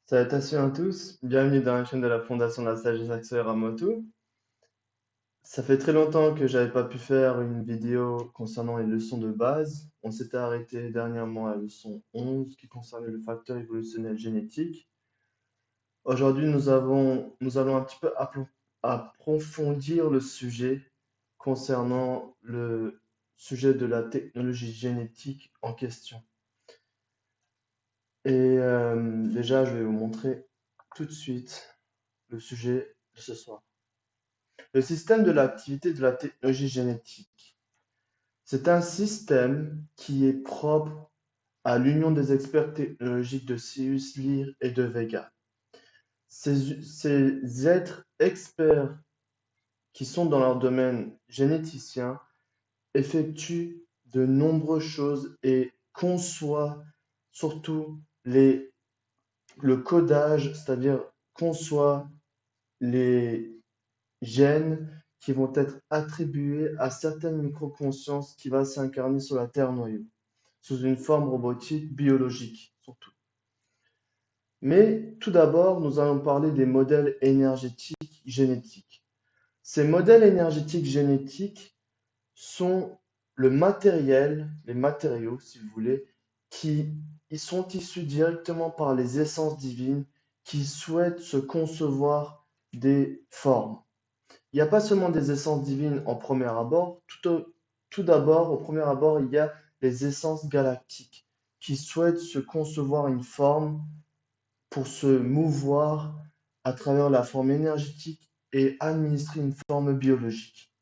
Salutations à tous, bienvenue dans la chaîne de la Fondation de la Sagesse Axel Moto. Ça fait très longtemps que j'avais pas pu faire une vidéo concernant les leçons de base. On s'était arrêté dernièrement à la leçon 11 qui concernait le facteur évolutionnel génétique. Aujourd'hui, nous allons un petit peu approfondir le sujet concernant le sujet de la technologie génétique en question. Déjà, je vais vous montrer tout de suite le sujet de ce soir. Le système de l'activité de la technologie génétique. C'est un système qui est propre à l'union des experts technologiques de Cyrus Lear et de Vega. Ces êtres experts qui sont dans leur domaine généticien effectuent de nombreuses choses et conçoivent surtout le codage, c'est-à-dire conçoivent les gènes qui vont être attribués à certaines microconsciences qui va s'incarner sur la Terre noyau, sous une forme robotique biologique surtout. Mais tout d'abord, nous allons parler des modèles énergétiques génétiques. Ces modèles énergétiques génétiques sont le matériel, les matériaux, si vous voulez, qui ils sont issus directement par les essences divines qui souhaitent se concevoir des formes. Il n'y a pas seulement des essences divines en premier abord. Tout d'abord, au premier abord, il y a les essences galactiques qui souhaitent se concevoir une forme pour se mouvoir à travers la forme énergétique et administrer une forme biologique.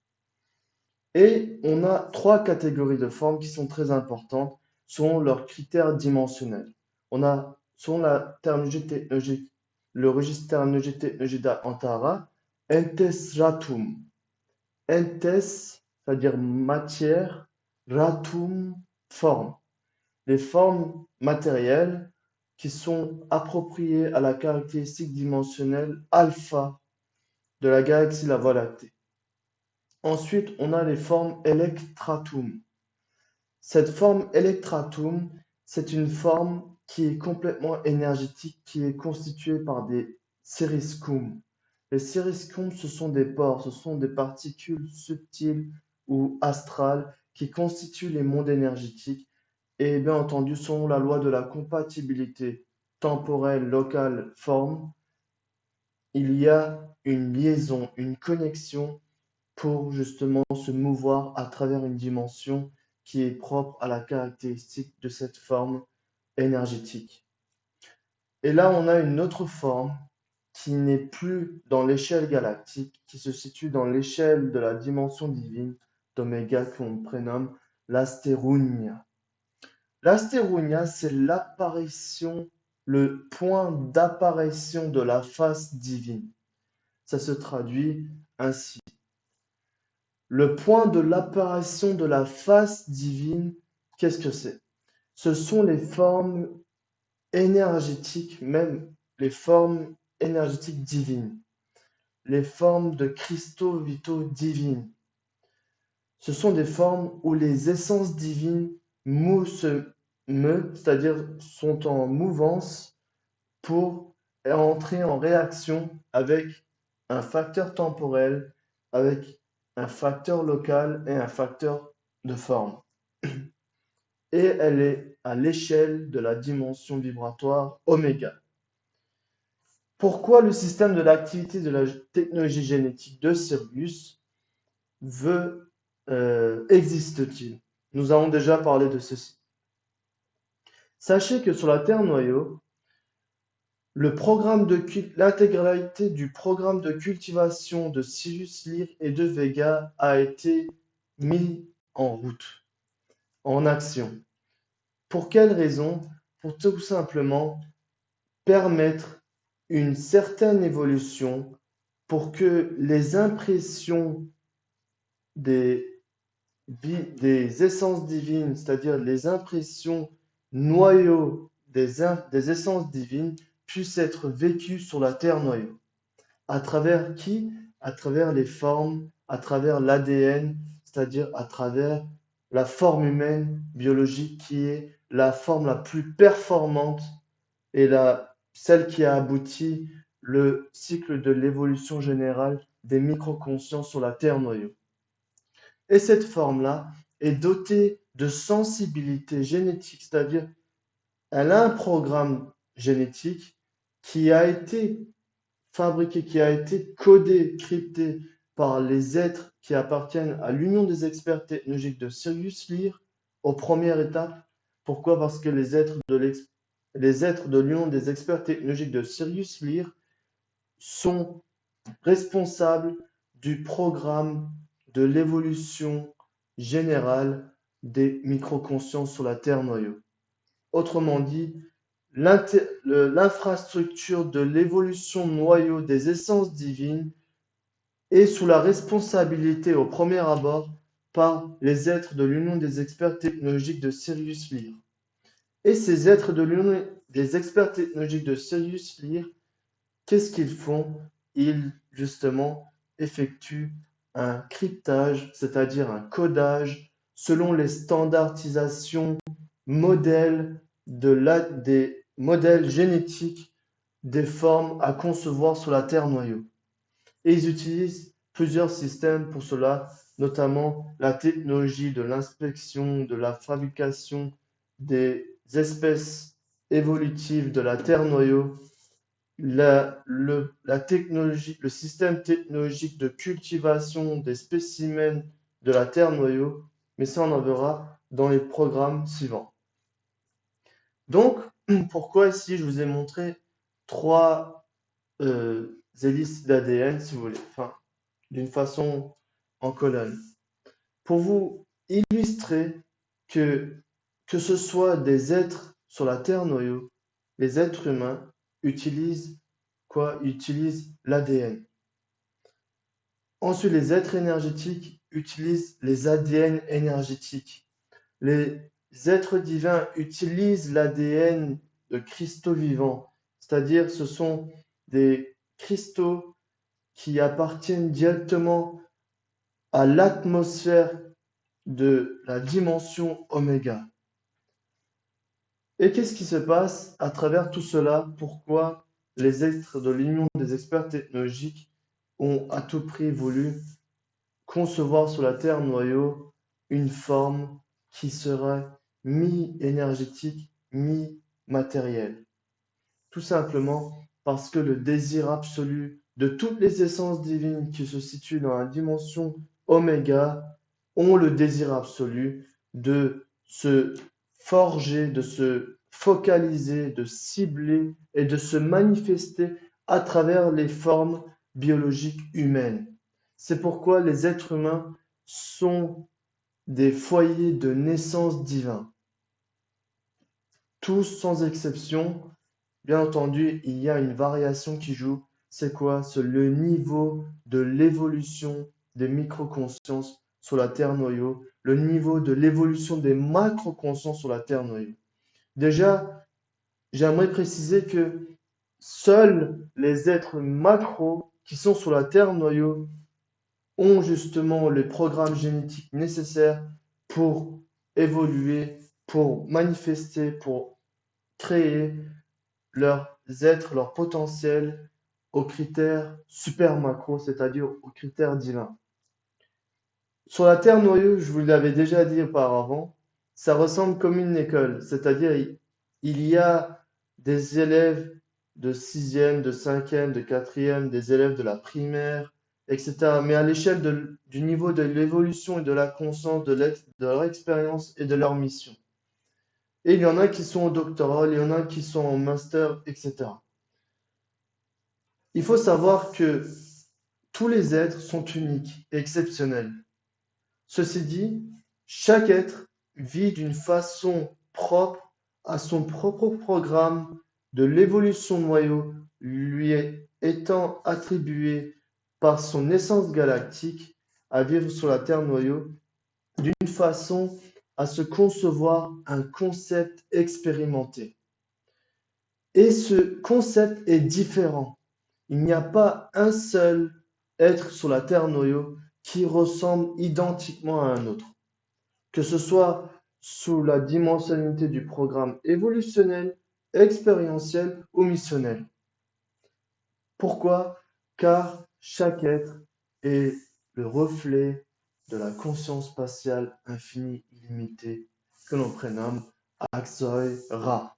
Et on a trois catégories de formes qui sont très importantes selon leurs critères dimensionnels. On a, selon la terminologie technologique, le registre terminologique technologique d'Antara, entes ratum. Entes, c'est-à-dire matière, ratum, forme. Les formes matérielles qui sont appropriées à la caractéristique dimensionnelle alpha de la galaxie la Voie lactée. Ensuite, on a les formes electratum. Cette forme electratum, c'est une forme qui est complètement énergétique, qui est constituée par des ceriscum. Les ceriscum, ce sont des pores, ce sont des particules subtiles ou astrales qui constituent les mondes énergétiques. Et bien entendu, selon la loi de la compatibilité temporelle, locale, forme, il y a une liaison, une connexion pour justement se mouvoir à travers une dimension qui est propre à la caractéristique de cette forme énergétique. Et là, on a une autre forme qui n'est plus dans l'échelle galactique, qui se situe dans l'échelle de la dimension divine d'Oméga qu'on prénomme l'astérounia. L'astérounia, c'est l'apparition, le point d'apparition de la face divine. Ça se traduit ainsi. Le point de l'apparition de la face divine, qu'est-ce que c'est? Ce sont les formes énergétiques, même les formes énergétiques divines, les formes de cristaux vitaux divines. Ce sont des formes où les essences divines c'est-à-dire sont en mouvance pour entrer en réaction avec un facteur temporel, avec un facteur local et un facteur de forme. Et elle est à l'échelle de la dimension vibratoire oméga. Pourquoi le système de l'activité de la technologie génétique de Sirius existe-t-il? Nous avons déjà parlé de ceci. Sachez que sur la Terre noyau, l'intégralité du programme de cultivation de Cyrus Lear et de Vega a été mis en route, en action. Pour quelle raison? Pour tout simplement permettre une certaine évolution pour que les impressions des essences divines, c'est-à-dire les impressions noyaux des essences divines, puissent être vécues sur la Terre noyau. À travers qui? À travers les formes, à travers l'ADN, c'est-à-dire à travers la forme humaine biologique qui est la forme la plus performante et celle qui a abouti le cycle de l'évolution générale des microconsciences sur la Terre noyau. Et cette forme-là est dotée de sensibilité génétique, c'est-à-dire elle a un programme génétique qui a été fabriqué, qui a été codé, crypté par les êtres qui appartiennent à l'Union des experts technologiques de Sirius Lyre aux premières étapes. Pourquoi? Parce que les êtres de l'Union des experts technologiques de Sirius Lyre sont responsables du programme de l'évolution générale des microconsciences sur la Terre noyau. Autrement dit, l'infrastructure de l'évolution noyau des essences divines est sous la responsabilité au premier abord par les êtres de l'Union des experts technologiques de Sirius Lyre. Et ces êtres de l'Union des experts technologiques de Sirius Lyre, qu'est-ce qu'ils font? Ils, justement, effectuent un cryptage, c'est-à-dire un codage, selon les standardisations modèles des modèles génétiques des formes à concevoir sur la Terre noyau. Et ils utilisent plusieurs systèmes pour cela, notamment la technologie de l'inspection, de la fabrication des espèces évolutives de la Terre noyau, le système technologique de cultivation des spécimens de la Terre noyau, mais ça on en verra dans les programmes suivants. Donc, pourquoi ici je vous ai montré trois hélices d'ADN, si vous voulez, enfin, d'une façon en colonne. Pour vous illustrer que ce soit des êtres sur la Terre noyau, les êtres humains utilisent quoi? Utilisent l'ADN. Ensuite, les êtres énergétiques utilisent les ADN énergétiques. Les êtres divins utilisent l'ADN de cristaux vivants, c'est-à-dire ce sont des cristaux qui appartiennent directement à l'atmosphère de la dimension oméga. Et qu'est-ce qui se passe à travers tout cela? Pourquoi les êtres de l'Union des experts technologiques ont à tout prix voulu concevoir sur la Terre noyau une forme qui serait mi-énergétique, mi-matérielle? Tout simplement parce que le désir absolu de toutes les essences divines qui se situent dans la dimension oméga ont le désir absolu de se forger, de se focaliser, de cibler et de se manifester à travers les formes biologiques humaines. C'est pourquoi les êtres humains sont des foyers de naissance divins. Tous sans exception. Bien entendu, il y a une variation qui joue. C'est quoi? C'est le niveau de l'évolution des microconsciences sur la Terre noyau, le niveau de l'évolution des macroconsciences sur la Terre noyau. Déjà, j'aimerais préciser que seuls les êtres macros qui sont sur la Terre noyau ont justement les programmes génétiques nécessaires pour évoluer, pour manifester, pour créer leurs êtres, leur potentiel aux critères super macro, c'est-à-dire aux critères divins. Sur la Terre noyau, je vous l'avais déjà dit auparavant, ça ressemble comme une école, c'est-à-dire il y a des élèves de 6e, de 5e, de 4e, des élèves de la primaire, etc. Mais à l'échelle du niveau de l'évolution et de la conscience, de leur expérience et de leur mission. Et il y en a qui sont au doctorat, il y en a qui sont en master, etc. Il faut savoir que tous les êtres sont uniques et exceptionnels. Ceci dit, chaque être vit d'une façon propre à son propre programme de l'évolution noyau lui étant attribué par son essence galactique à vivre sur la Terre noyau d'une façon à se concevoir un concept expérimenté. Et ce concept est différent. Il n'y a pas un seul être sur la Terre noyau qui ressemble identiquement à un autre, que ce soit sous la dimensionnalité du programme évolutionnel expérientielle ou missionnelle. Pourquoi? Car chaque être est le reflet de la conscience spatiale infinie illimitée que l'on prénomme Aksoy Ra.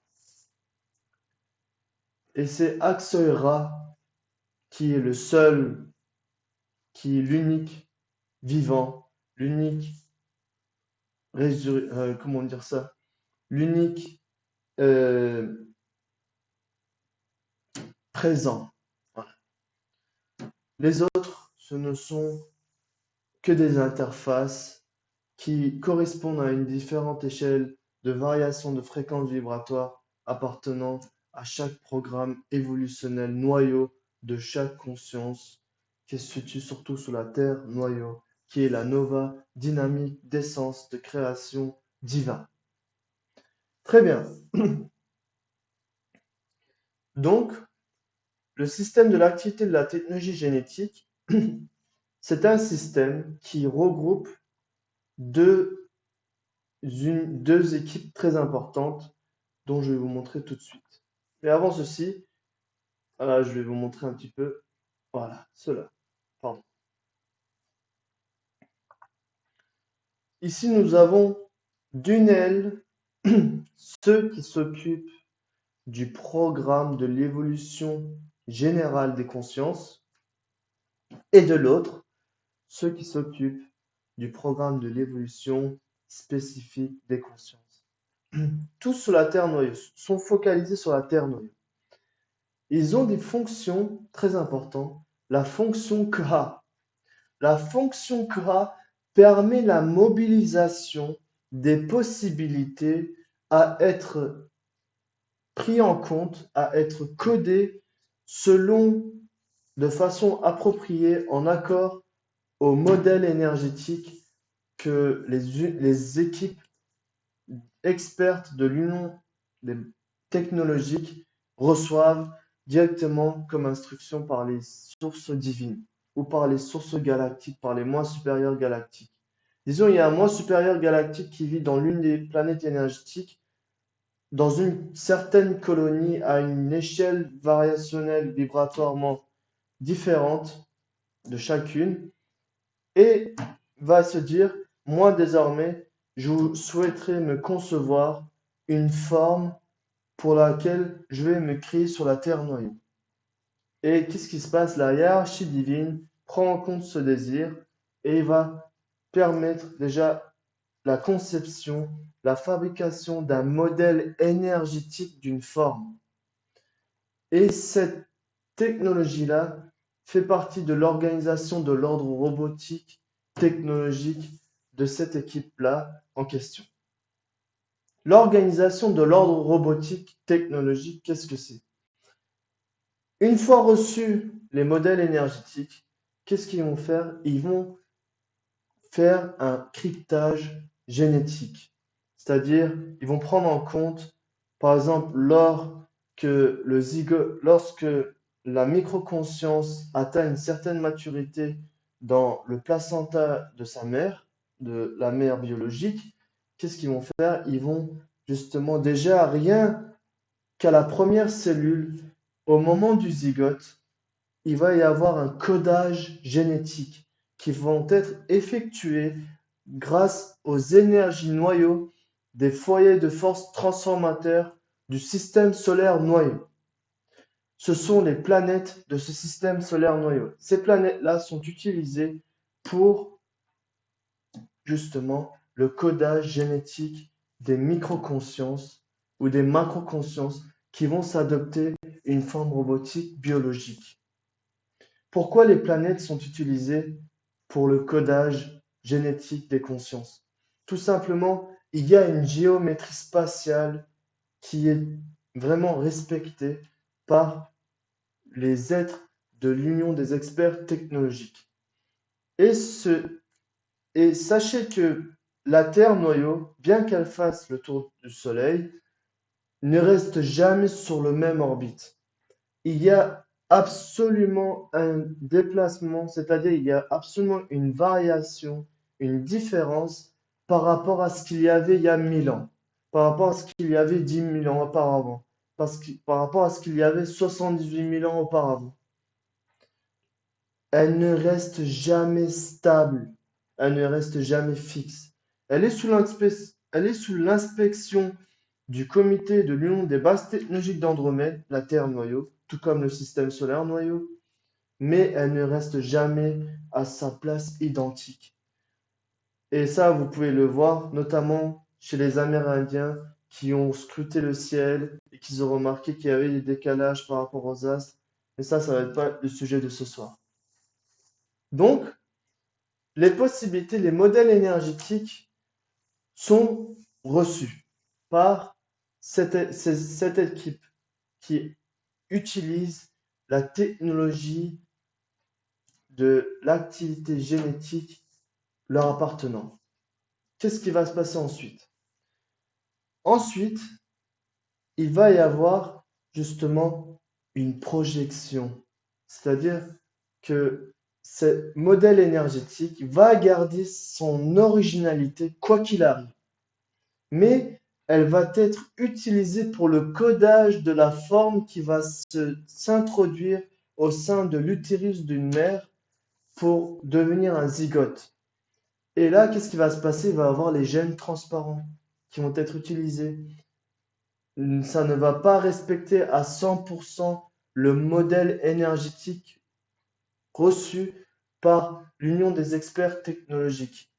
Et c'est Aksoy Ra qui est le seul, qui est l'unique vivant, l'unique comment dire ça? L'unique euh, présent. Voilà. Les autres, ce ne sont que des interfaces qui correspondent à une différente échelle de variation de fréquence vibratoire appartenant à chaque programme évolutionnel noyau de chaque conscience qui se situe surtout sous la Terre noyau, qui est la nova dynamique d'essence de création divin. Très bien. Donc, le système de l'activité de la technologie génétique, c'est un système qui regroupe deux équipes très importantes dont je vais vous montrer tout de suite. Mais avant ceci, voilà, je vais vous montrer un petit peu. Voilà, cela. Pardon. Ici, nous avons d'une aile ceux qui s'occupent du programme de l'évolution générale des consciences et de l'autre, ceux qui s'occupent du programme de l'évolution spécifique des consciences. Tous sur la Terre noyau, sont focalisés sur la Terre noyau. Ils ont des fonctions très importantes. La fonction KA. La fonction KA permet la mobilisation des possibilités à être pris en compte, à être codées selon, de façon appropriée, en accord au modèle énergétique que les équipes expertes de l'Union technologique reçoivent directement comme instruction par les sources divines ou par les sources galactiques, par les moi supérieurs galactiques. Disons, il y a un moi supérieur galactique qui vit dans l'une des planètes énergétiques, dans une certaine colonie à une échelle variationnelle vibratoirement différente de chacune, et va se dire, moi désormais, je souhaiterais me concevoir une forme pour laquelle je vais me créer sur la terre noyau. Et qu'est-ce qui se passe? La hiérarchie divine prend en compte ce désir et va permettre déjà la conception, la fabrication d'un modèle énergétique d'une forme. Et cette technologie-là fait partie de l'organisation de l'ordre robotique technologique de cette équipe-là en question. L'organisation de l'ordre robotique technologique, qu'est-ce que c'est? Une fois reçus les modèles énergétiques, qu'est-ce qu'ils vont faire? Ils vont faire un cryptage génétique. C'est-à-dire, ils vont prendre en compte, par exemple, lorsque la microconscience atteint une certaine maturité dans le placenta de sa mère, de la mère biologique, qu'est-ce qu'ils vont faire? Ils vont justement déjà rien qu'à la première cellule, au moment du zygote, il va y avoir un codage génétique qui vont être effectués grâce aux énergies noyaux des foyers de force transformateurs du système solaire noyau. Ce sont les planètes de ce système solaire noyau. Ces planètes-là sont utilisées pour justement le codage génétique des microconsciences ou des macroconsciences qui vont s'adopter une forme robotique biologique. Pourquoi les planètes sont utilisées pour le codage génétique des consciences? Tout simplement, il y a une géométrie spatiale qui est vraiment respectée par les êtres de l'Union des experts technologiques. Et sachez que la Terre noyau, bien qu'elle fasse le tour du Soleil, ne reste jamais sur le même orbite. Il y a absolument un déplacement, c'est-à-dire il y a absolument une variation, une différence par rapport à ce qu'il y avait il y a 1000 ans, par rapport à ce qu'il y avait 10 000 ans auparavant, par rapport à ce qu'il y avait 78 000 ans auparavant. Elle ne reste jamais stable, elle ne reste jamais fixe. Elle est sous l'inspection du comité de l'Union des bases technologiques d'Andromède, la Terre noyau, tout comme le système solaire noyau, mais elle ne reste jamais à sa place identique. Et ça, vous pouvez le voir notamment chez les Amérindiens qui ont scruté le ciel et qui ont remarqué qu'il y avait des décalages par rapport aux astres. Mais ça va être pas le sujet de ce soir. Donc, les possibilités, les modèles énergétiques sont reçus par cette équipe qui utilise la technologie de l'activité génétique leur appartenant. Qu'est-ce qui va se passer ensuite? Ensuite, il va y avoir justement une projection, c'est-à-dire que ce modèle énergétique va garder son originalité quoi qu'il arrive, mais elle va être utilisée pour le codage de la forme qui va s'introduire au sein de l'utérus d'une mère pour devenir un zygote. Et là, qu'est-ce qui va se passer? Il va y avoir les gènes transparents qui vont être utilisés. Ça ne va pas respecter à 100% le modèle énergétique reçu par l'Union des experts technologiques,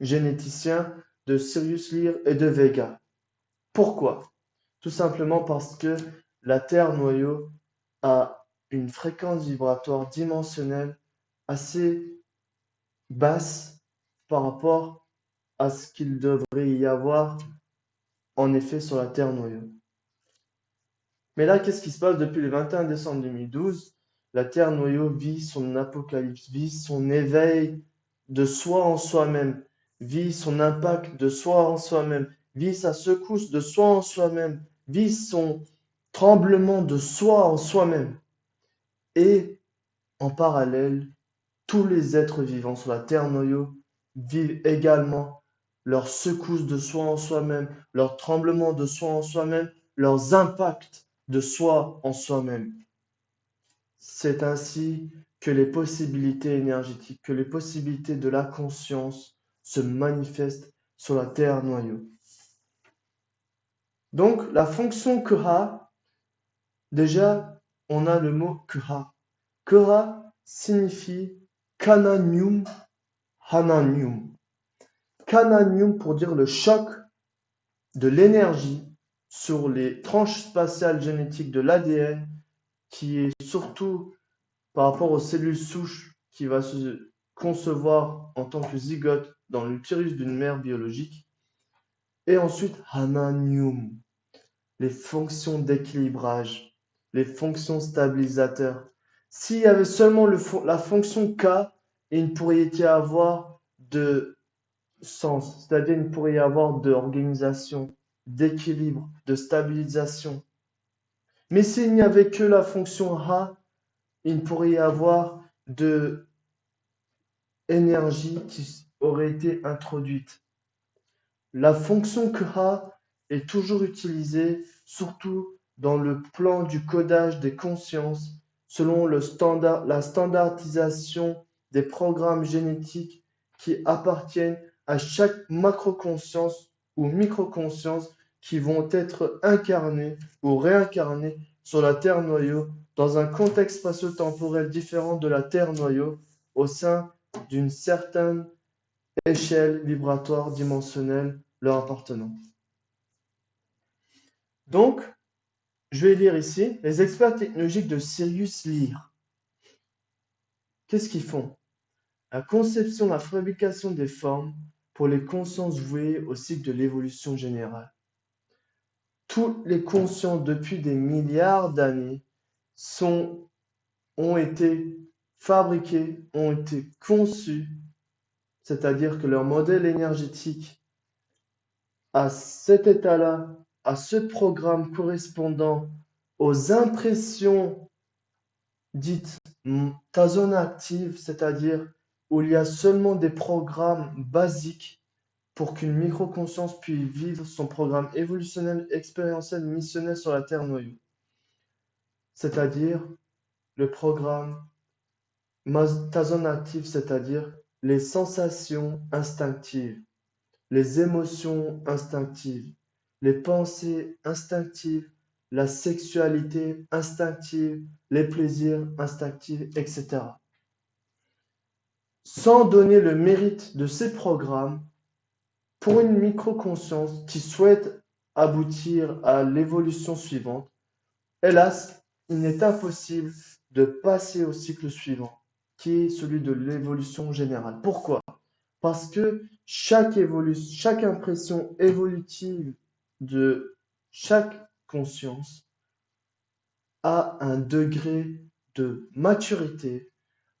généticiens de Sirius Lyre et de Vega. Pourquoi? Tout simplement parce que la Terre noyau a une fréquence vibratoire dimensionnelle assez basse par rapport à ce qu'il devrait y avoir en effet sur la Terre noyau. Mais là, qu'est-ce qui se passe depuis le 21 décembre 2012? La Terre noyau vit son apocalypse, vit son éveil de soi en soi-même, vit son impact de soi en soi-même, vit sa secousse de soi en soi-même, vit son tremblement de soi en soi-même. Et en parallèle, tous les êtres vivants sur la Terre noyau vivent également leur secousse de soi en soi-même, leur tremblement de soi en soi-même, leurs impacts de soi en soi-même. C'est ainsi que les possibilités énergétiques, que les possibilités de la conscience se manifestent sur la Terre noyau. Donc, la fonction Kha, déjà, on a le mot Kha. Kha signifie Kananium Hananium. Kananium pour dire le choc de l'énergie sur les tranches spatiales génétiques de l'ADN, qui est surtout par rapport aux cellules souches qui va se concevoir en tant que zygote dans l'utérus d'une mère biologique. Et ensuite, Hananium, les fonctions d'équilibrage, les fonctions stabilisateurs. S'il y avait seulement la fonction K, il ne pourrait y avoir de sens, c'est-à-dire il ne pourrait y avoir d'organisation, d'équilibre, de stabilisation. Mais s'il n'y avait que la fonction Ha, il ne pourrait y avoir de énergie qui aurait été introduite. La fonction Kha est toujours utilisée, surtout dans le plan du codage des consciences, selon la standardisation des programmes génétiques qui appartiennent à chaque macroconscience ou microconscience qui vont être incarnées ou réincarnées sur la Terre noyau dans un contexte spatio-temporel différent de la Terre noyau au sein d'une certaine échelle vibratoire dimensionnelle leur appartenant. Donc, je vais lire ici les experts technologiques de Sirius Lyre. Qu'est-ce qu'ils font? La conception, la fabrication des formes pour les consciences vouées au cycle de l'évolution générale. Toutes les consciences depuis des milliards d'années ont été fabriquées, ont été conçues, c'est-à-dire que leur modèle énergétique à cet état-là, à ce programme correspondant aux impressions dites ta zone active, c'est-à-dire où il y a seulement des programmes basiques pour qu'une microconscience puisse vivre son programme évolutionnel, expérientiel, missionnel sur la Terre noyau. C'est-à-dire le programme tazonatif, c'est-à-dire les sensations instinctives, les émotions instinctives, les pensées instinctives, la sexualité instinctive, les plaisirs instinctifs, etc. Sans donner le mérite de ces programmes pour une microconscience qui souhaite aboutir à l'évolution suivante, hélas, il est impossible de passer au cycle suivant, qui est celui de l'évolution générale. Pourquoi? Parce que chaque impression évolutive de chaque conscience a un degré de maturité,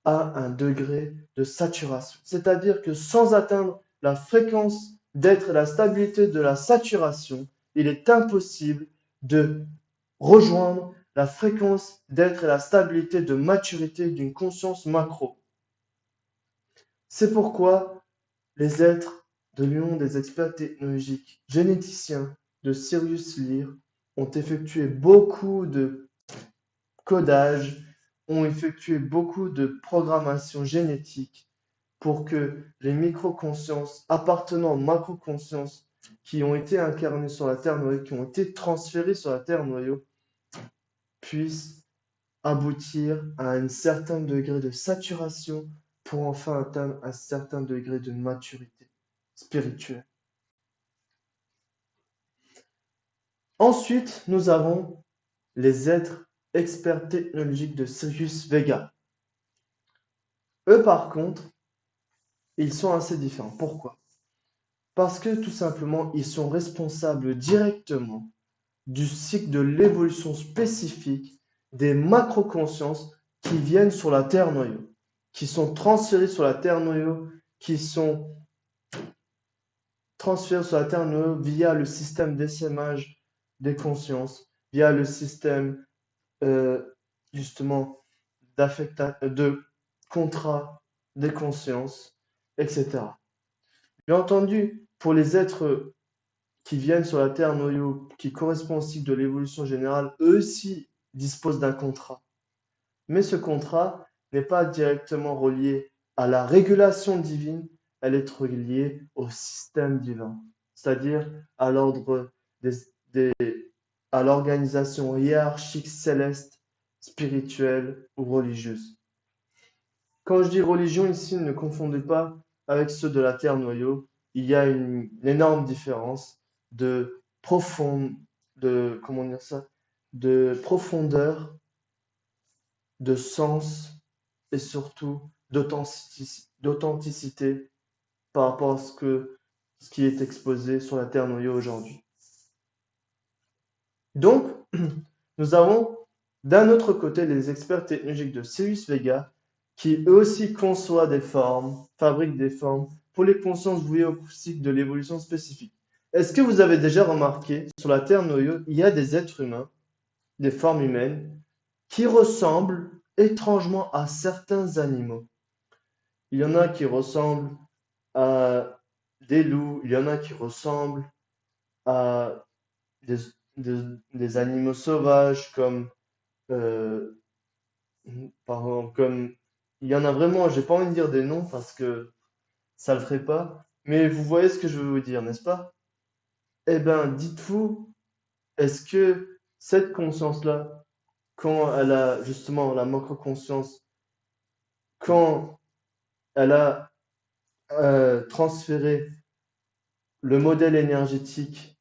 a un degré de saturation. C'est-à-dire que sans atteindre la fréquence d'être et la stabilité de la saturation, il est impossible de rejoindre la fréquence d'être et la stabilité de maturité d'une conscience macro. C'est pourquoi les êtres de l'Union des experts technologiques généticiens de Sirius Lyre ont effectué beaucoup de codage, ont effectué beaucoup de programmation génétique pour que les microconsciences appartenant aux macroconsciences qui ont été incarnées sur la Terre noyau, qui ont été transférées sur la Terre noyau, puissent aboutir à un certain degré de saturation pour enfin atteindre un certain degré de maturité spirituelle. Ensuite, nous avons les êtres experts technologiques de Sirius Vega. Eux, par contre, ils sont assez différents. Pourquoi? Parce que tout simplement, ils sont responsables directement du cycle de l'évolution spécifique des macroconsciences qui viennent sur la Terre noyau, qui sont transférées sur la Terre noyau, qui sont transférées sur la Terre noyau via le système d'essaimage des consciences, via le système justement de contrat des consciences, etc. Bien entendu, pour les êtres qui viennent sur la Terre noyau, qui correspondent au cycle de l'évolution générale, eux aussi disposent d'un contrat. Mais ce contrat n'est pas directement relié à la régulation divine, elle est reliée au système divin, c'est-à-dire à l'ordre à l'organisation hiérarchique céleste, spirituelle ou religieuse. Quand je dis religion ici, ne confondez pas avec ceux de la Terre noyau. Il y a une énorme différence de comment dire ça, de profondeur, de sens et surtout d'authenticité par rapport à ce qui est exposé sur la Terre noyau aujourd'hui. Donc, nous avons d'un autre côté les experts technologiques de Sirius Vega qui eux aussi conçoivent des formes, fabriquent des formes pour les consciences vouées au cycle de l'évolution spécifique. Est-ce que vous avez déjà remarqué, sur la Terre noyau, il y a des êtres humains, des formes humaines, qui ressemblent étrangement à certains animaux. Il y en a qui ressemblent à des loups, il y en a qui ressemblent à des, des animaux sauvages comme par exemple, comme il y en a vraiment, j'ai pas envie de dire des noms parce que ça le ferait pas, mais vous voyez ce que je veux vous dire, n'est-ce pas? Eh ben, dites-vous, est-ce que cette conscience-là, quand elle a justement la macro-conscience, quand elle a transféré le modèle énergétique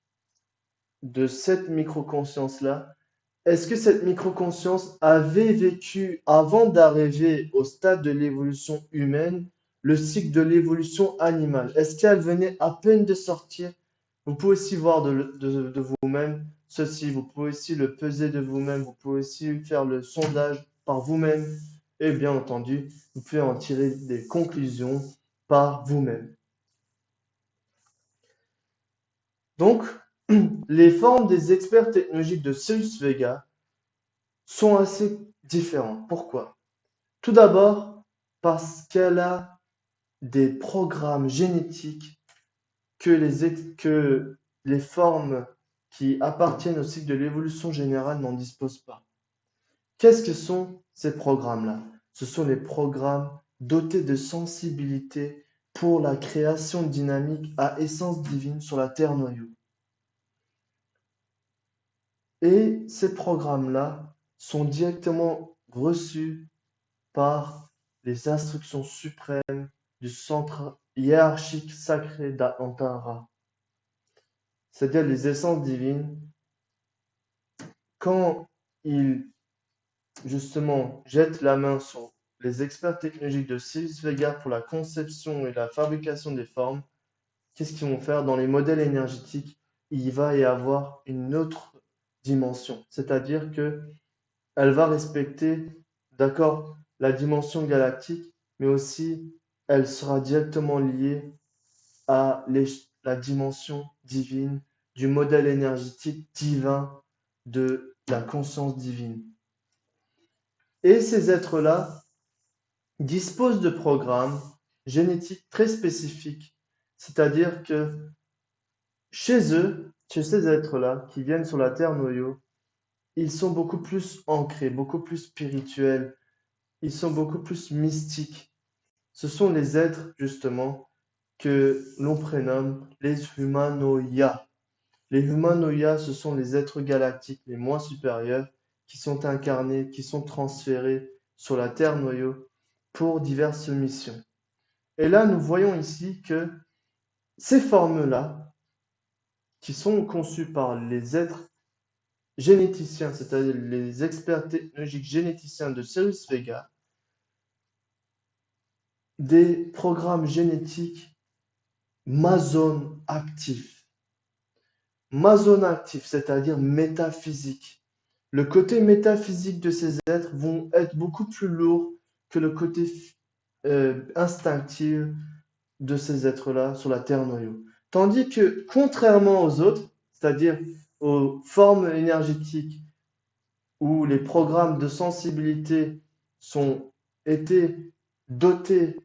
de cette micro-conscience-là, est-ce que cette micro-conscience avait vécu, avant d'arriver au stade de l'évolution humaine, le cycle de l'évolution animale? Est-ce qu'elle venait à peine de sortir? Vous pouvez aussi voir de vous-même ceci, vous pouvez aussi le peser de vous-même, vous pouvez aussi faire le sondage par vous-même et bien entendu, vous pouvez en tirer des conclusions par vous-même. Donc, les formes des experts technologiques de Sirius Vega sont assez différentes. Pourquoi? Tout d'abord, parce qu'elle a des programmes génétiques que les formes qui appartiennent au cycle de l'évolution générale n'en disposent pas. Qu'est-ce que sont ces programmes-là? Ce sont les programmes dotés de sensibilité pour la création dynamique à essence divine sur la Terre noyau. Et ces programmes-là sont directement reçus par les instructions suprêmes du centre hiérarchique sacré d'Antara, c'est-à-dire les essences divines. Quand ils justement jettent la main sur les experts technologiques de Sirius Vega pour la conception et la fabrication des formes, qu'est-ce qu'ils vont faire dans les modèles énergétiques? Il va y avoir une autre dimension, c'est-à-dire que elle va respecter, d'accord, la dimension galactique, mais aussi elle sera directement liée à la dimension divine du modèle énergétique divin de la conscience divine. Et ces êtres-là disposent de programmes génétiques très spécifiques, c'est-à-dire que chez eux, chez ces êtres-là qui viennent sur la Terre noyau, ils sont beaucoup plus ancrés, beaucoup plus spirituels, ils sont beaucoup plus mystiques. Ce sont les êtres, justement, que l'on prénomme les humanoïas. Les humanoïas, ce sont les êtres galactiques les moins supérieurs qui sont incarnés, qui sont transférés sur la Terre noyau pour diverses missions. Et là, nous voyons ici que ces formes-là, qui sont conçues par les êtres généticiens, c'est-à-dire les experts technologiques généticiens de Sirius Vega, des programmes génétiques mason actifs. Mason actifs, c'est-à-dire métaphysiques. Le côté métaphysique de ces êtres vont être beaucoup plus lourd que le côté instinctif de ces êtres-là sur la Terre noyau. Tandis que, contrairement aux autres, c'est-à-dire aux formes énergétiques où les programmes de sensibilité sont été dotés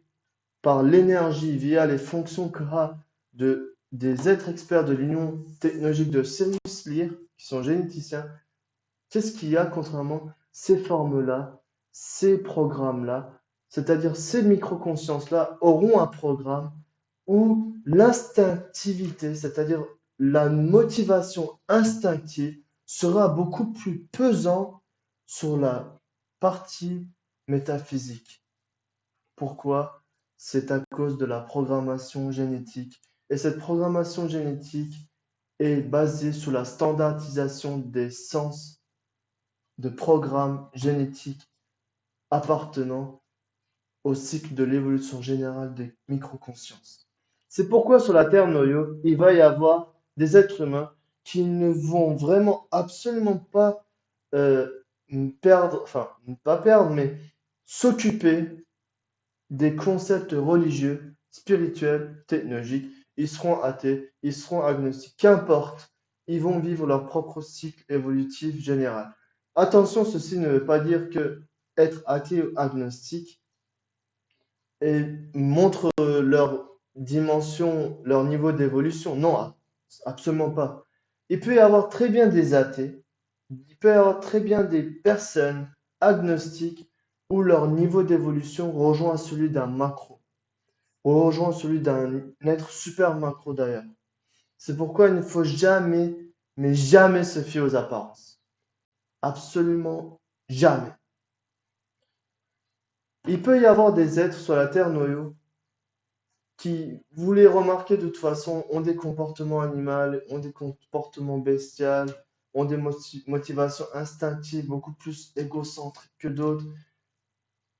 par l'énergie via les fonctions Kra des êtres experts de l'Union technologique de Sirius Lyre, qui sont généticiens, qu'est-ce qu'il y a contrairement ces formes-là, ces programmes-là, c'est-à-dire ces micro-consciences-là auront un programme où l'instinctivité, c'est-à-dire la motivation instinctive, sera beaucoup plus pesant sur la partie métaphysique. Pourquoi? C'est à cause de la programmation génétique. Et cette programmation génétique est basée sur la standardisation des sens de programmes génétiques appartenant au cycle de l'évolution générale des microconsciences. C'est pourquoi sur la Terre noyau, il va y avoir des êtres humains qui ne vont vraiment absolument pas perdre, enfin, pas perdre, mais s'occuper des concepts religieux, spirituels, technologiques. Ils seront athées, ils seront agnostiques, qu'importe, ils vont vivre leur propre cycle évolutif général. Attention, ceci ne veut pas dire que être athée ou agnostique et montre leur dimension, leur niveau d'évolution. Non, absolument pas. Il peut y avoir très bien des athées, il peut y avoir très bien des personnes agnostiques où leur niveau d'évolution rejoint celui d'un macro, rejoint celui d'un être super macro d'ailleurs. C'est pourquoi il ne faut jamais, mais jamais se fier aux apparences. Absolument jamais. Il peut y avoir des êtres sur la Terre noyau qui, vous les remarquez de toute façon, ont des comportements animaux, ont des comportements bestiaux, ont des motivations instinctives beaucoup plus égocentriques que d'autres.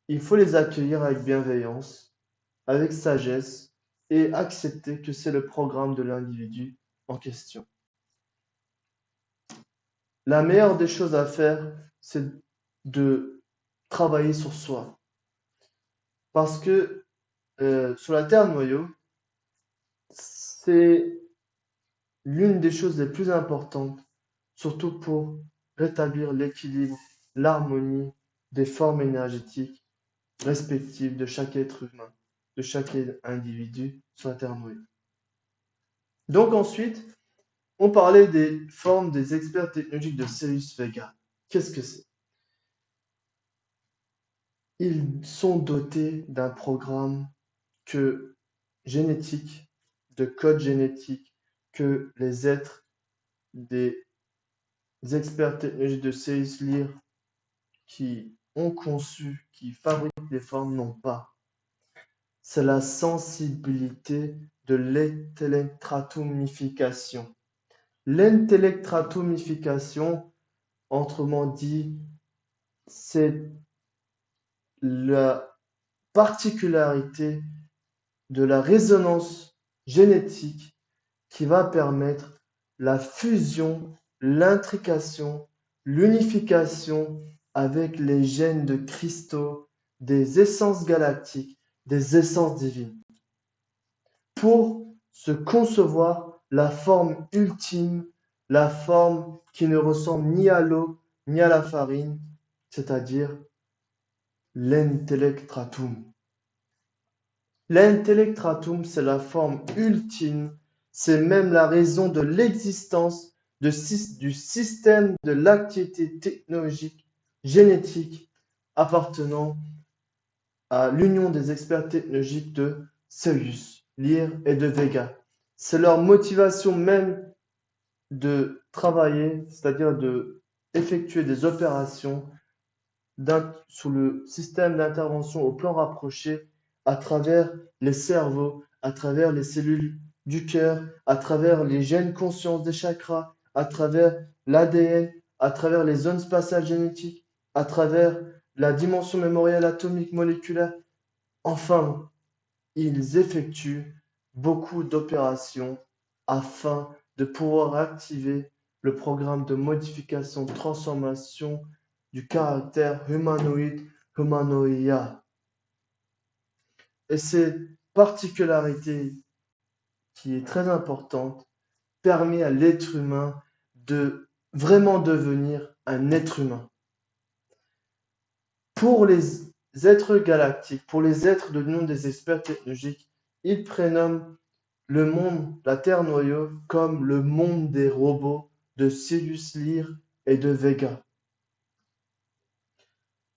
Il faut les accueillir avec bienveillance, avec sagesse et accepter que c'est le programme de l'individu en question. La meilleure des choses à faire, c'est de travailler sur soi. Parce que sur la Terre noyau, c'est l'une des choses les plus importantes, surtout pour rétablir l'équilibre, l'harmonie des formes énergétiques respectives de chaque être humain, de chaque individu sur la Terre noyau. Donc ensuite, on parlait des formes des experts technologiques de Sirius Vega. Qu'est-ce que c'est? Ils sont dotés d'un programme que génétique, de code génétique, que les êtres des experts technologiques de Sirius Lyre qui ont conçu, qui fabriquent les formes n'ont pas. C'est la sensibilité de l'intellectratomification. L'intellectratomification, autrement dit, c'est la particularité de la résonance génétique qui va permettre la fusion, l'intrication, l'unification avec les gènes de cristaux, des essences galactiques, des essences divines, pour se concevoir la forme ultime, la forme qui ne ressemble ni à l'eau ni à la farine, c'est-à-dire l'intellectratum. L'intellectratum, c'est la forme ultime, c'est même la raison de l'existence du système de l'activité technologique génétique appartenant à l'union des experts technologiques de Sirius, Lyre et de Vega. C'est leur motivation même de travailler, c'est-à-dire de effectuer des opérations sous le système d'intervention au plan rapproché à travers les cerveaux, à travers les cellules du cœur, à travers les gènes conscience des chakras, à travers l'ADN, à travers les zones spatiales génétiques, à travers la dimension mémorielle atomique moléculaire. Enfin, ils effectuent beaucoup d'opérations afin de pouvoir activer le programme de modification, transformation du caractère humanoïde Humanoia. Et cette particularité qui est très importante permet à l'être humain de vraiment devenir un être humain. Pour les êtres galactiques, pour les êtres de l'union des experts technologiques, ils prénomment le monde, la Terre noyau, comme le monde des robots de Sirius Lyre et de Vega.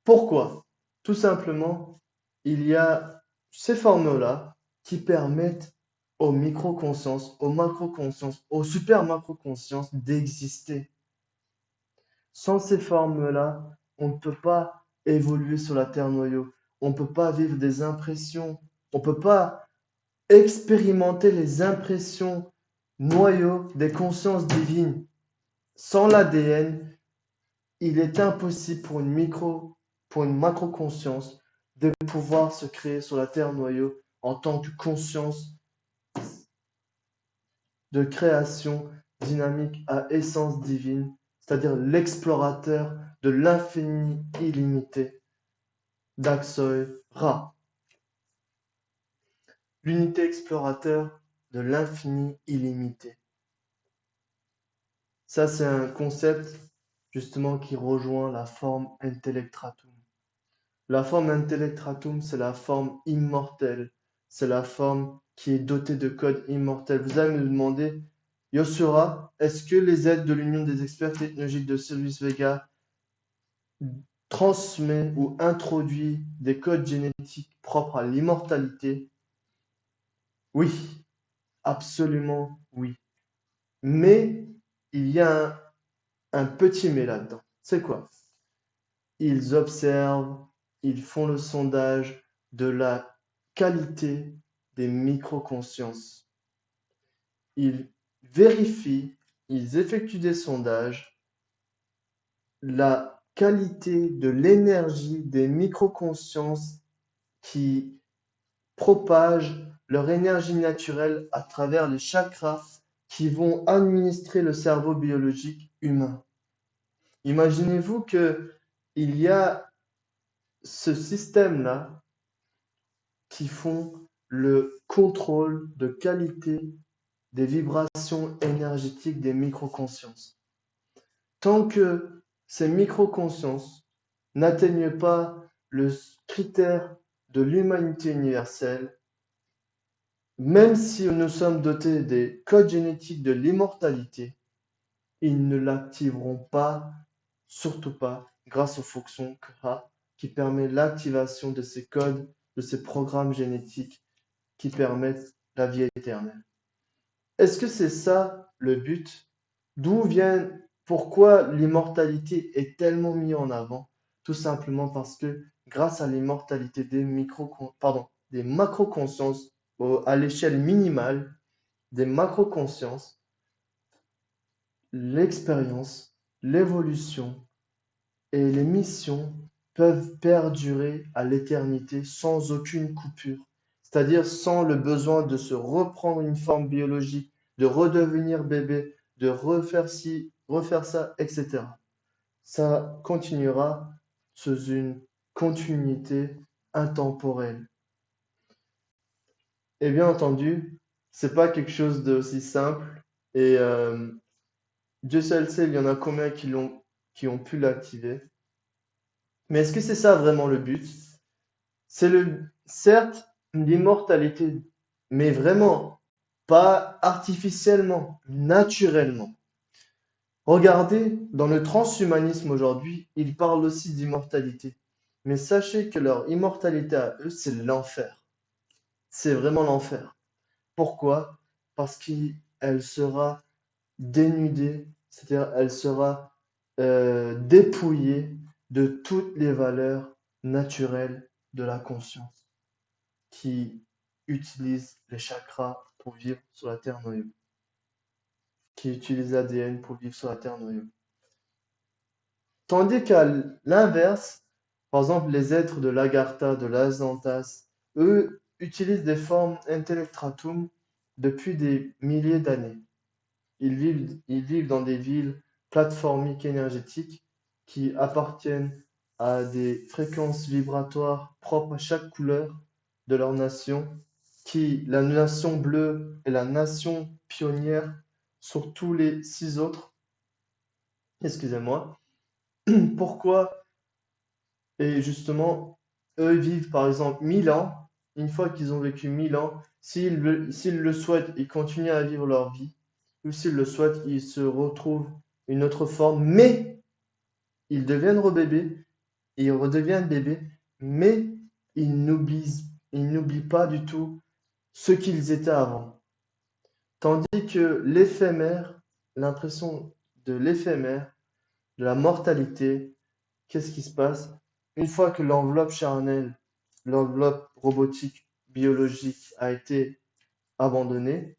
Pourquoi? Tout simplement, il y a ces formes-là qui permettent aux micro-consciences, aux macro-consciences, aux super macro-consciences d'exister. Sans ces formes-là, on ne peut pas évoluer sur la Terre noyau. On ne peut pas vivre des impressions. On ne peut pas expérimenter les impressions noyaux des consciences divines. Sans l'ADN, il est impossible pour une macro-conscience de pouvoir se créer sur la Terre noyau en tant que conscience de création dynamique à essence divine, c'est-à-dire l'explorateur de l'infini illimité d'Aksoy Ra, l'unité explorateur de l'infini illimité. Ça, c'est un concept justement qui rejoint la forme intellectratum. La forme intellectratum, c'est la forme immortelle, c'est la forme qui est dotée de codes immortels. Vous allez me demander, Yosura, est-ce que les aides de l'Union des experts technologiques de Sirius Vega transmet ou introduit des codes génétiques propres à l'immortalité? Oui, absolument oui. Mais il y a un petit mais là-dedans. C'est quoi? Ils observent, ils font le sondage de la qualité des micro-consciences. Ils vérifient, ils effectuent des sondages, la qualité de l'énergie des micro-consciences qui propagent leur énergie naturelle à travers les chakras qui vont administrer le cerveau biologique humain. Imaginez-vous que il y a ce système-là qui font le contrôle de qualité des vibrations énergétiques des micro-consciences. Tant que ces micro-consciences n'atteignent pas le critère de l'humanité universelle, Même si nous sommes dotés des codes génétiques de l'immortalité, ils ne l'activeront pas, surtout pas, grâce aux fonctions KRA qui permet l'activation de ces codes, de ces programmes génétiques qui permettent la vie éternelle. Est-ce que c'est ça le but? D'où vient, pourquoi l'immortalité est tellement mise en avant? Tout simplement parce que grâce à l'immortalité des macro-consciences à l'échelle minimale, des macro-consciences, l'expérience, l'évolution et les missions peuvent perdurer à l'éternité sans aucune coupure, c'est-à-dire sans le besoin de se reprendre une forme biologique, de redevenir bébé, de refaire ci, refaire ça, etc. Ça continuera sous une continuité intemporelle. Et bien entendu, c'est pas quelque chose d'aussi simple et Dieu seul sait, il y en a combien qui ont pu l'activer. Mais est-ce que c'est ça vraiment le but? Certes, l'immortalité, mais vraiment pas artificiellement, naturellement. Regardez, dans le transhumanisme aujourd'hui, ils parlent aussi d'immortalité. Mais sachez que leur immortalité à eux, c'est l'enfer. C'est vraiment l'enfer. Pourquoi? Parce qu'elle sera dénudée, c'est-à-dire elle sera dépouillée de toutes les valeurs naturelles de la conscience qui utilise les chakras pour vivre sur la Terre noyau, qui utilise l'ADN pour vivre sur la Terre noyau. Tandis qu'à l'inverse, par exemple, les êtres de l'Agartha, de l'Azantas, eux utilisent des formes intellectratum depuis des milliers d'années. Ils vivent dans des villes plateformiques énergétiques qui appartiennent à des fréquences vibratoires propres à chaque couleur de leur nation, la nation bleue est la nation pionnière sur tous les 6 autres. Excusez-moi. Pourquoi? Et justement, eux vivent par exemple 1000 ans. Une fois qu'ils ont vécu 1000 ans, s'ils le souhaitent, ils continuent à vivre leur vie. Ou s'ils le souhaitent, ils se retrouvent une autre forme, mais ils deviennent rebébés, ils redeviennent bébés, mais ils n'oublient pas du tout ce qu'ils étaient avant. Tandis que l'éphémère, l'impression de l'éphémère, de la mortalité, qu'est-ce qui se passe? Une fois que l'enveloppe charnelle, l'enveloppe robotique, biologique a été abandonnée,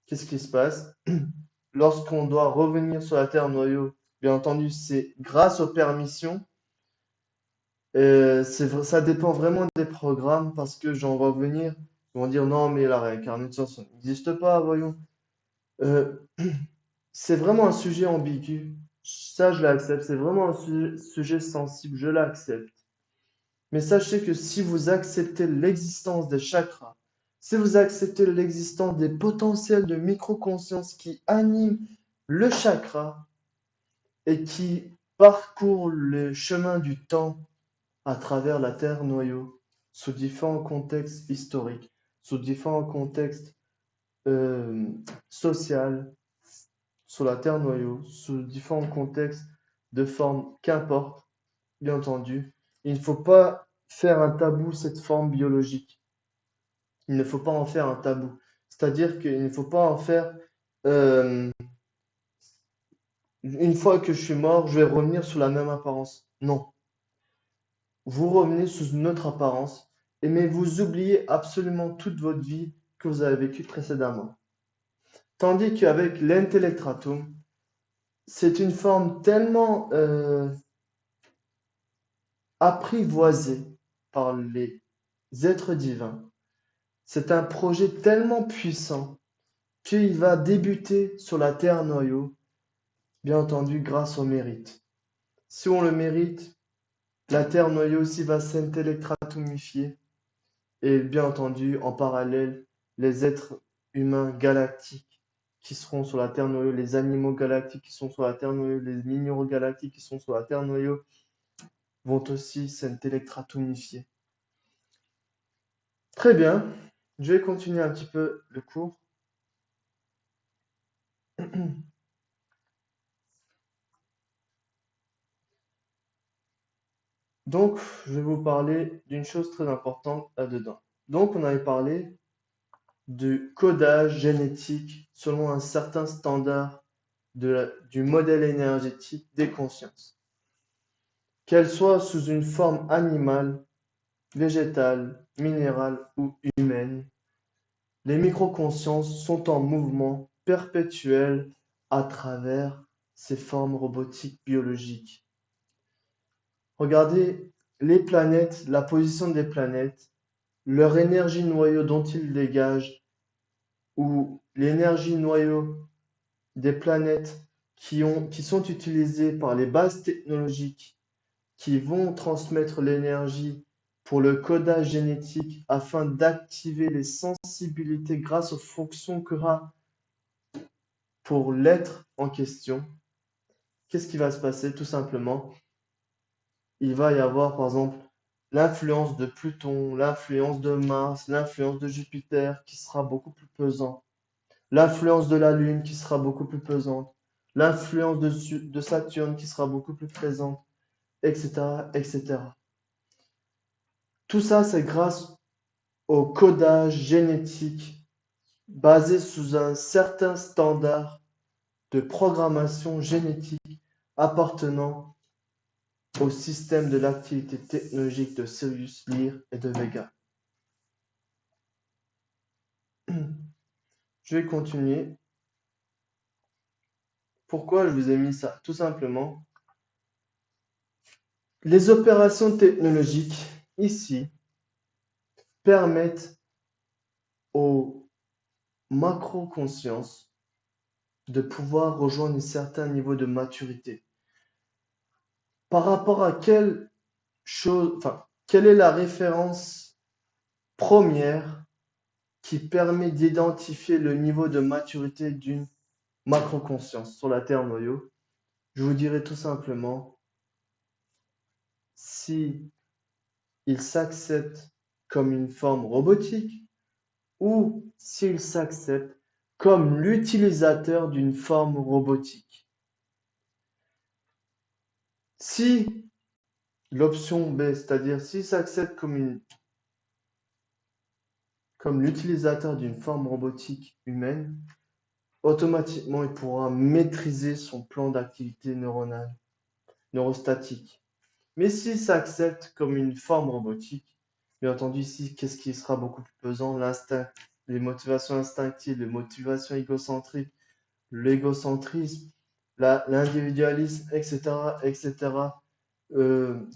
qu'est-ce qui se passe? Lorsqu'on doit revenir sur la Terre noyau, bien entendu, c'est grâce aux permissions. Ça dépend vraiment des programmes parce que j'en vais venir. Ils vont dire non, mais la réincarnation, ça n'existe pas, voyons. Euh, c'est vraiment un sujet ambigu. Ça, je l'accepte. C'est vraiment un sujet sensible. Je l'accepte. Mais sachez que si vous acceptez l'existence des chakras, si vous acceptez l'existence des potentiels de micro-conscience qui animent le chakra et qui parcourent le chemin du temps à travers la Terre noyau, sous différents contextes historiques, sous différents contextes euh, sociaux, sur la Terre noyau, sous différents contextes de forme qu'importe, bien entendu. Il ne faut pas faire un tabou cette forme biologique. Il ne faut pas en faire un tabou. C'est-à-dire qu'il ne faut pas en faire euh, une fois que je suis mort, je vais revenir sous la même apparence. Non. Vous revenez sous une autre apparence, mais vous oubliez absolument toute votre vie que vous avez vécue précédemment. Tandis qu'avec l'intellectratum, c'est une forme tellement apprivoisée par les êtres divins. C'est un projet tellement puissant qu'il va débuter sur la Terre noyau, bien entendu grâce au mérite. Si on le mérite, la Terre noyau aussi va s'intellectratumifier et bien entendu en parallèle les êtres humains galactiques qui seront sur la Terre noyau, les animaux galactiques qui sont sur la Terre noyau, les minéraux galactiques qui sont sur la Terre noyau vont aussi s'intellectratumifier. Très bien. Je vais continuer un petit peu le cours. Donc, je vais vous parler d'une chose très importante là-dedans. Donc, on avait parlé du codage génétique selon un certain standard du modèle énergétique des consciences, qu'elles soient sous une forme animale, végétale, minérale ou humaine. Les microconsciences sont en mouvement perpétuel à travers ces formes robotiques biologiques. Regardez les planètes, la position des planètes, leur énergie noyau dont ils dégagent, ou l'énergie noyau des planètes qui sont utilisées par les bases technologiques qui vont transmettre l'énergie pour le codage génétique afin d'activer les sensibilités grâce aux fonctions qu'aura pour l'être en question. Qu'est-ce qui va se passer? Tout simplement, il va y avoir par exemple l'influence de Pluton, l'influence de Mars, l'influence de Jupiter qui sera beaucoup plus pesante, l'influence de la Lune qui sera beaucoup plus pesante, l'influence de Saturne qui sera beaucoup plus présente, etc., etc. Tout ça, c'est grâce au codage génétique basé sous un certain standard de programmation génétique appartenant au système de l'activité technologique de Sirius, Lyre et de Vega. Je vais continuer. Pourquoi je vous ai mis ça? Tout simplement, les opérations technologiques ici permettent aux macro-consciences de pouvoir rejoindre un certain niveau de maturité. Par rapport à quelle est la référence première qui permet d'identifier le niveau de maturité d'une macro-conscience sur la Terre noyau? Je vous dirais tout simplement, si il s'accepte comme une forme robotique ou s'il s'accepte comme l'utilisateur d'une forme robotique. Si l'option B, c'est-à-dire s'il s'accepte comme l'utilisateur d'une forme robotique humaine, automatiquement il pourra maîtriser son plan d'activité neuronale, neurostatique. Mais s'il s'accepte comme une forme robotique, bien entendu ici, qu'est-ce qui sera beaucoup plus pesant? L'instinct, les motivations instinctives, les motivations égocentriques, l'égocentrisme, l'individualisme, etc., etc.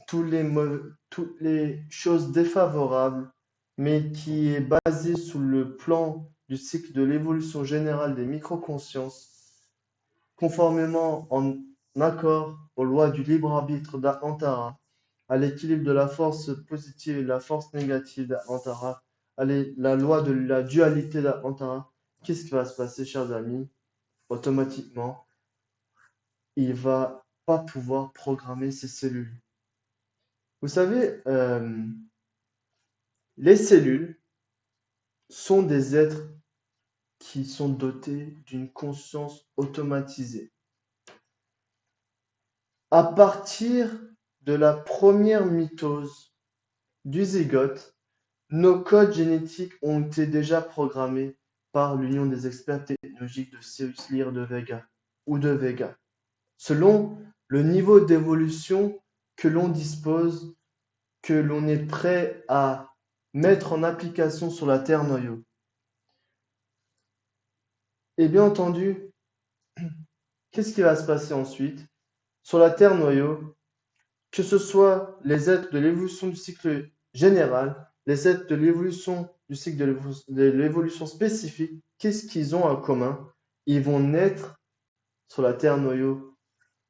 Toutes les choses défavorables, mais qui est basé sous le plan du cycle de l'évolution générale des microconsciences, conformément en accord aux lois du libre arbitre d'Antara, à l'équilibre de la force positive et de la force négative d'Antara, la loi de la dualité d'Antara. Qu'est-ce qui va se passer, chers amis? Automatiquement, il va pas pouvoir programmer ses cellules. Vous savez, les cellules sont des êtres qui sont dotés d'une conscience automatisée. À partir de la première mitose du zygote, nos codes génétiques ont été déjà programmés par l'Union des experts technologiques de Sirius, Lyre de Vega ou de Vega, selon le niveau d'évolution que l'on dispose, que l'on est prêt à mettre en application sur la Terre noyau. Et bien entendu, qu'est-ce qui va se passer ensuite? Sur la Terre noyau, que ce soit les êtres de l'évolution du cycle général, les êtres de l'évolution du cycle de l'évolution spécifique, qu'est-ce qu'ils ont en commun? Ils vont naître sur la Terre noyau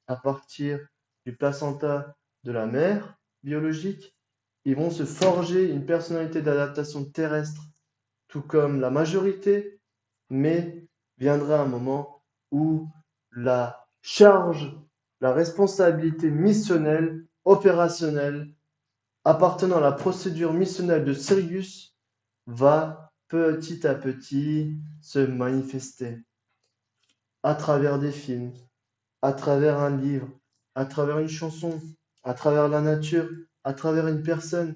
à partir du placenta de la mère biologique. Ils vont se forger une personnalité d'adaptation terrestre, tout comme la majorité, mais viendra un moment où la charge, la responsabilité missionnelle, opérationnelle, appartenant à la procédure missionnelle de Sirius, va petit à petit se manifester à travers des films, à travers un livre, à travers une chanson, à travers la nature, à travers une personne,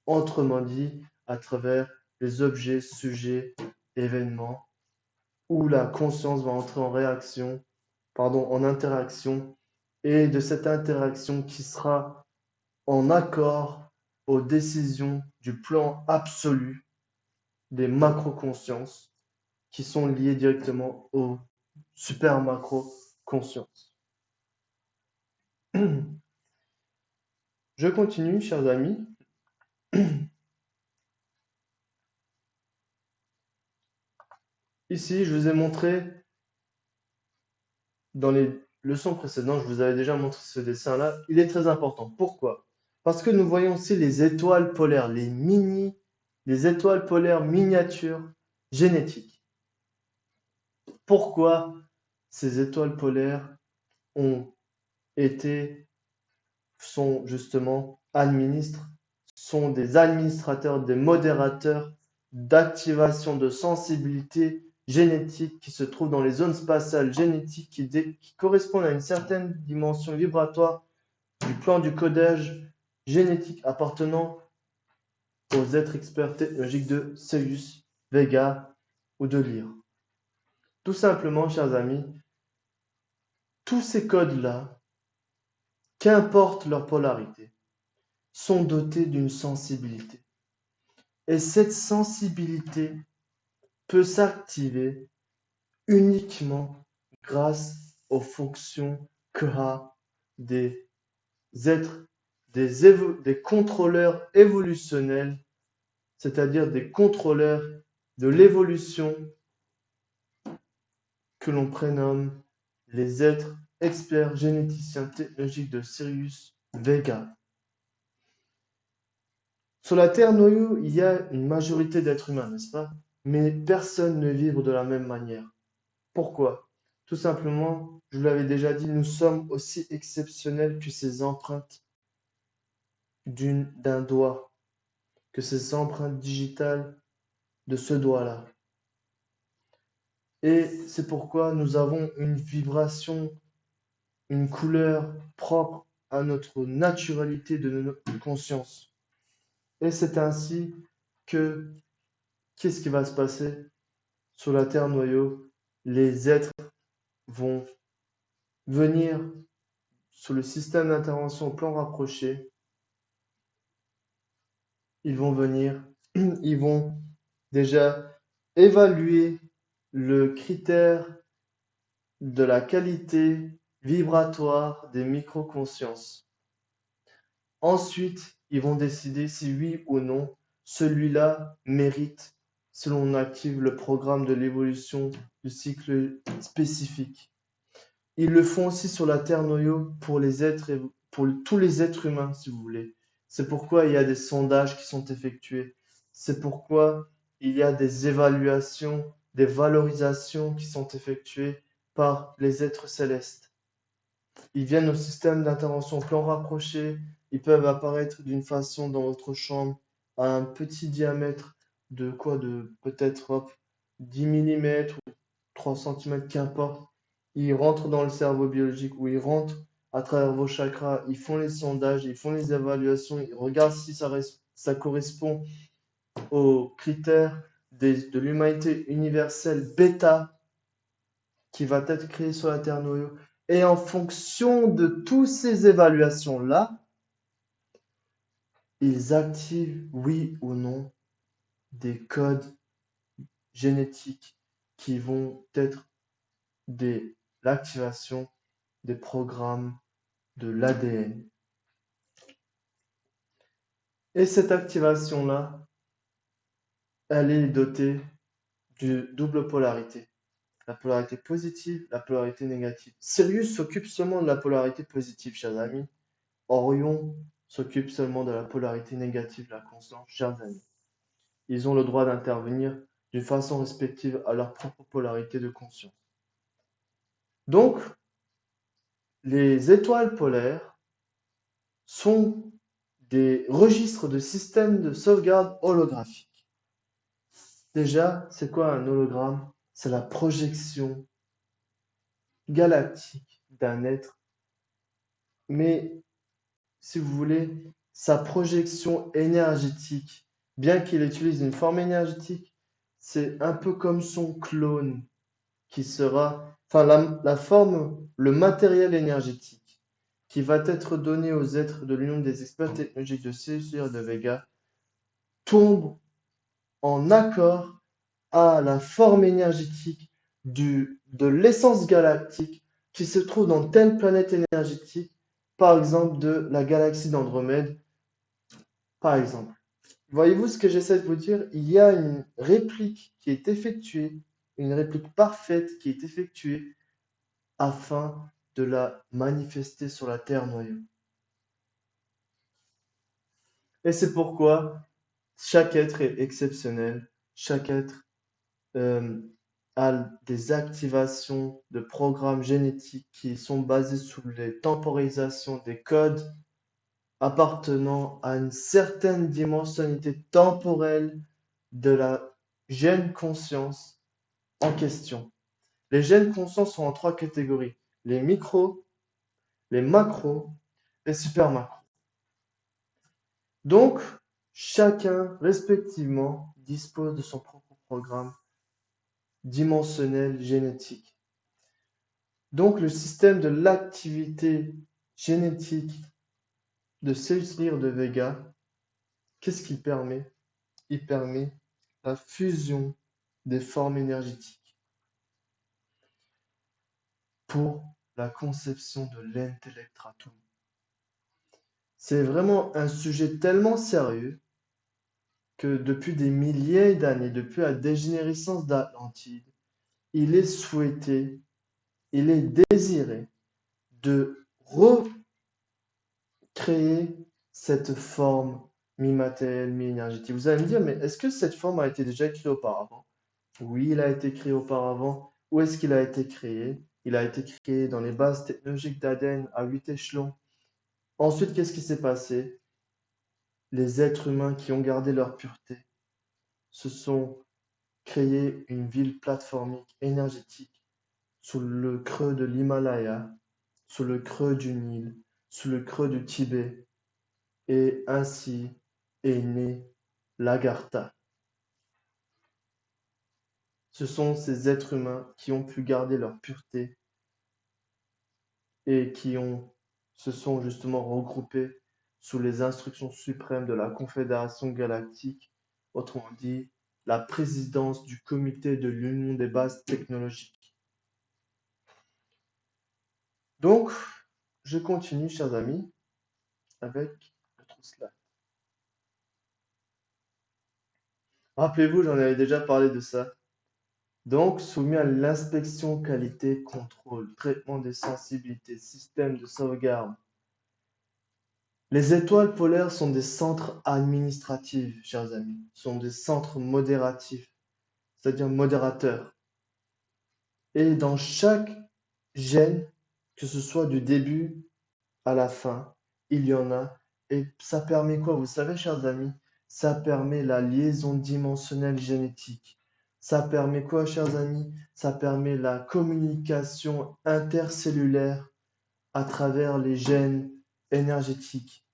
autrement dit, à travers les objets, sujets, événements, où la conscience va entrer en interaction, et de cette interaction qui sera en accord aux décisions du plan absolu des macro-consciences qui sont liées directement aux super macro-consciences. Je continue, chers amis. Ici, je vous ai montré, dans les leçons précédentes, je vous avais déjà montré ce dessin-là. Il est très important. Pourquoi? Parce que nous voyons aussi les étoiles polaires, les étoiles polaires miniatures génétiques. Pourquoi ces étoiles polaires sont justement sont des administrateurs, des modérateurs d'activation de sensibilité génétique qui se trouvent dans les zones spatiales génétiques qui correspondent à une certaine dimension vibratoire du plan du codage génétique appartenant aux êtres experts technologiques de Sirius, Vega ou de Lyre. Tout simplement, chers amis, tous ces codes-là, qu'importe leur polarité, sont dotés d'une sensibilité. Et cette sensibilité peut s'activer uniquement grâce aux fonctions QA des êtres, des contrôleurs évolutionnels, c'est-à-dire des contrôleurs de l'évolution que l'on prénomme les êtres experts généticiens technologiques de Sirius Vega. Sur la Terre noyau, il y a une majorité d'êtres humains, n'est-ce pas? Mais personne ne vibre de la même manière. Pourquoi? Tout simplement, je vous l'avais déjà dit, nous sommes aussi exceptionnels que ces empreintes d'un doigt, que ces empreintes digitales de ce doigt-là. Et c'est pourquoi nous avons une vibration, une couleur propre à notre naturalité de notre conscience. Et c'est ainsi que, qu'est-ce qui va se passer sur la Terre noyau? Les êtres vont venir sur le système d'intervention au plan rapproché. Ils vont venir, ils vont déjà évaluer le critère de la qualité vibratoire des micro-consciences. Ensuite, ils vont décider si oui ou non celui-là mérite, si l'on active le programme de l'évolution du cycle spécifique. Ils le font aussi sur la Terre noyau pour tous les êtres humains, si vous voulez. C'est pourquoi il y a des sondages qui sont effectués. C'est pourquoi il y a des évaluations, des valorisations qui sont effectuées par les êtres célestes. Ils viennent au système d'intervention plan rapproché. Ils peuvent apparaître d'une façon dans votre chambre à un petit diamètre de peut-être 10 mm ou 3 cm, qu'importe. Ils rentrent dans le cerveau biologique ou ils rentrent à travers vos chakras. Ils font les sondages, ils font les évaluations, ils regardent si ça correspond aux critères de l'humanité universelle bêta qui va être créée sur la Terre noyau. Et en fonction de toutes ces évaluations-là, ils activent, oui ou non, des codes génétiques qui vont être l'activation des programmes de l'ADN. Et cette activation-là, elle est dotée de double polarité. La polarité positive, la polarité négative. Sirius s'occupe seulement de la polarité positive, chers amis. Orion s'occupe seulement de la polarité négative de la conscience, chers amis. Ils ont le droit d'intervenir d'une façon respective à leur propre polarité de conscience. Donc, les étoiles polaires sont des registres de systèmes de sauvegarde holographique. Déjà, c'est quoi un hologramme? C'est la projection galactique d'un être, mais si vous voulez, sa projection énergétique, bien qu'il utilise une forme énergétique, c'est un peu comme son clone qui sera, enfin la forme, le matériel énergétique qui va être donné aux êtres de l'Union des experts technologiques de César de Vega tombe en accord à la forme énergétique de l'essence galactique qui se trouve dans telle planète énergétique, par exemple de la galaxie d'Andromède, par exemple. Voyez-vous ce que j'essaie de vous dire? Il y a une réplique qui est effectuée, une réplique parfaite qui est effectuée afin de la manifester sur la Terre noyau. Et c'est pourquoi chaque être est exceptionnel, chaque être euh, a des activations de programmes génétiques qui sont basés sur les temporisations des codes appartenant à une certaine dimensionnalité temporelle de la gène conscience en question. Les gènes conscients sont en trois catégories, les micros, les macros et super macros. Donc, chacun respectivement dispose de son propre programme dimensionnel génétique. Donc, le système de l'activité génétique de César de Vega, qu'est-ce qu'il permet? Il permet la fusion des formes énergétiques pour la conception de l'intellectratum. C'est vraiment un sujet tellement sérieux que depuis des milliers d'années, depuis la dégénérescence d'Atlantide, il est souhaité, il est désiré de recréer cette forme mi-matérielle, mi-énergétique. Vous allez me dire, mais est-ce que cette forme a été déjà créée auparavant? Oui, il a été créé auparavant. Où est-ce qu'il a été créé? Il a été créé dans les bases technologiques d'Aden à 8 échelons. Ensuite, qu'est-ce qui s'est passé? Les êtres humains qui ont gardé leur pureté se sont créés une ville plateformique énergétique sous le creux de l'Himalaya, sous le creux du Nil, sous le creux du Tibet, et ainsi est né l'Agartha. Ce sont ces êtres humains qui ont pu garder leur pureté et se sont justement regroupés sous les instructions suprêmes de la Confédération galactique, autrement dit, la présidence du comité de l'Union des bases technologiques. Donc, je continue, chers amis, avec notre slide. Rappelez-vous, j'en avais déjà parlé de ça. Donc, soumis à l'inspection qualité, contrôle, traitement des sensibilités, système de sauvegarde. Les étoiles polaires sont des centres administratifs, chers amis, sont des centres modératifs, c'est-à-dire modérateurs. Et dans chaque gène, que ce soit du début à la fin, il y en a. Et ça permet quoi? Vous savez, chers amis, ça permet la liaison dimensionnelle génétique. Ça permet quoi, chers amis? Ça permet la communication intercellulaire à travers les gènes énergétiques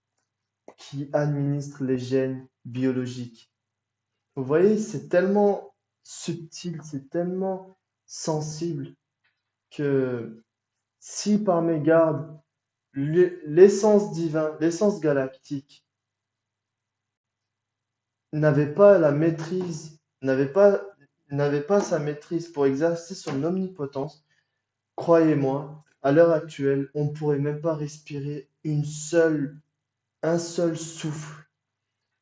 qui administrent les gènes biologiques. Vous voyez, c'est tellement subtil, c'est tellement sensible que si par mégarde, l'essence divine, l'essence galactique n'avait pas la maîtrise, n'avait pas sa maîtrise pour exercer son omnipotence, croyez-moi, à l'heure actuelle, on ne pourrait même pas respirer un seul souffle.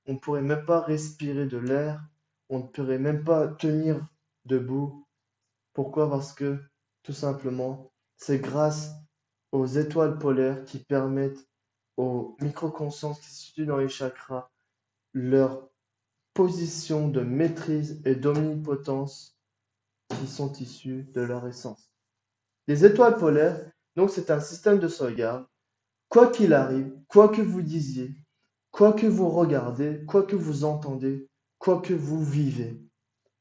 On ne pourrait même pas respirer de l'air. On ne pourrait même pas tenir debout. Pourquoi? Parce que, tout simplement, c'est grâce aux étoiles polaires qui permettent aux microconsciences qui se situent dans les chakras leur position de maîtrise et d'omnipotence qui sont issues de leur essence. Les étoiles polaires, donc c'est un système de sauvegarde. Quoi qu'il arrive, quoi que vous disiez, quoi que vous regardez, quoi que vous entendez, quoi que vous vivez,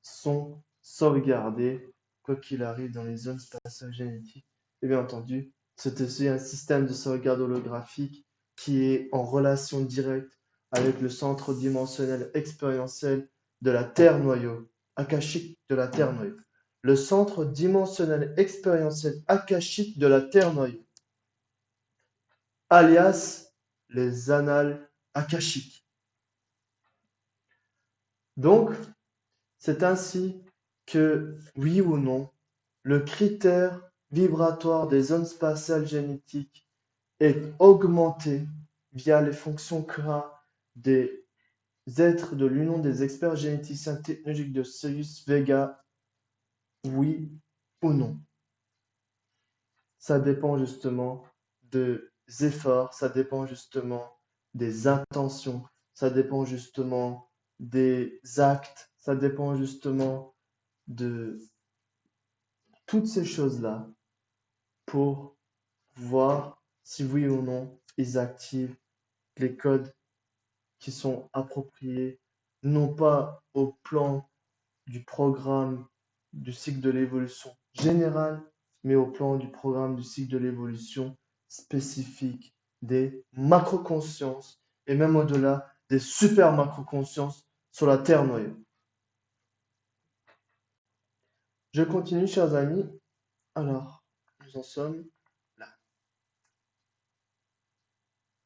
sont sauvegardés, quoi qu'il arrive, dans les zones spatiales génétiques. Et bien entendu, c'est aussi un système de sauvegarde holographique qui est en relation directe avec le centre dimensionnel expérientiel de la Terre-noyau, akashique de la Terre-noyau. Le centre dimensionnel expérientiel akashique de la Terre-noyau, alias les annales akashiques. Donc, c'est ainsi que, oui ou non, le critère vibratoire des zones spatiales génétiques est augmenté via les fonctions CRA des êtres de l'Union des experts généticiens technologiques de Sirius Vega, oui ou non. Ça dépend justement des efforts, ça dépend justement des intentions, ça dépend justement des actes, ça dépend justement de toutes ces choses-là pour voir si oui ou non ils activent les codes qui sont appropriés, non pas au plan du programme du cycle de l'évolution générale, mais au plan du programme du cycle de l'évolution spécifique des macro-consciences et même au-delà des super macro-consciences sur la Terre noyau. Je continue, chers amis. Alors, nous en sommes là.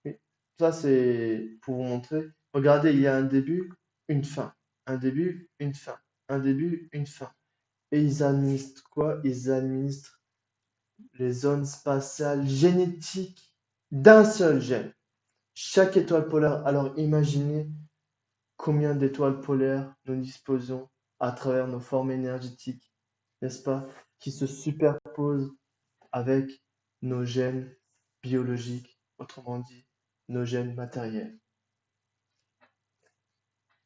Oui. Ça, c'est pour vous montrer. Regardez, il y a un début, une fin. Un début, une fin. Un début, une fin. Et ils administrent quoi? Ils administrent les zones spatiales génétiques d'un seul gène. Chaque étoile polaire, alors imaginez combien d'étoiles polaires nous disposons à travers nos formes énergétiques, n'est-ce pas, qui se superposent avec nos gènes biologiques, autrement dit, nos gènes matériels.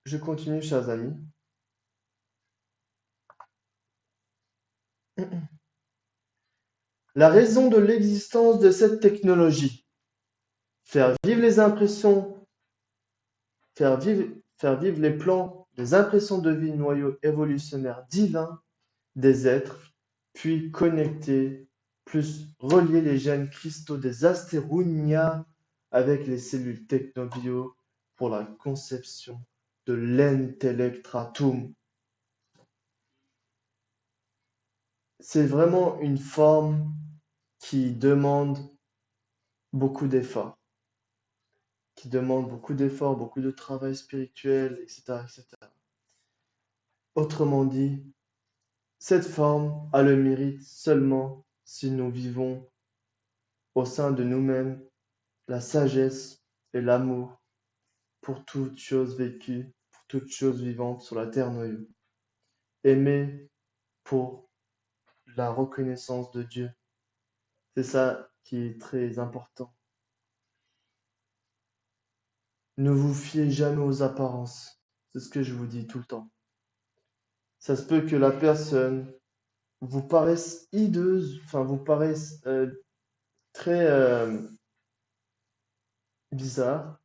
Je continue, chers amis. La raison de l'existence de cette technologie, faire vivre les impressions, faire vivre les plans, les impressions de vie noyaux évolutionnaires divins des êtres, puis connecter, plus relier les gènes cristaux des astérounia avec les cellules technobio pour la conception de l'intellectratum. C'est vraiment une forme qui demande beaucoup d'efforts, beaucoup de travail spirituel, etc., etc. Autrement dit, cette forme a le mérite seulement si nous vivons au sein de nous-mêmes la sagesse et l'amour pour toute chose vécue, pour toute chose vivante sur la terre noyau. Aimer pour la reconnaissance de Dieu. C'est ça qui est très important. Ne vous fiez jamais aux apparences. C'est ce que je vous dis tout le temps. Ça se peut que la personne vous paraisse hideuse, enfin vous paraisse très bizarre,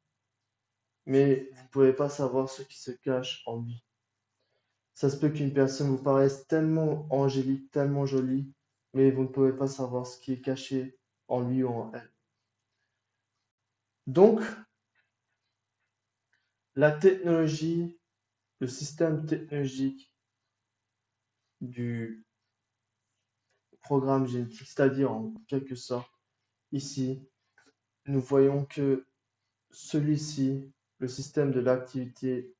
mais vous ne pouvez pas savoir ce qui se cache en lui. Ça se peut qu'une personne vous paraisse tellement angélique, tellement jolie, mais vous ne pouvez pas savoir ce qui est caché en lui ou en elle. Donc, la technologie, le système technologique du programme génétique, c'est-à-dire en quelque sorte, ici, nous voyons que celui-ci, le système de l'activité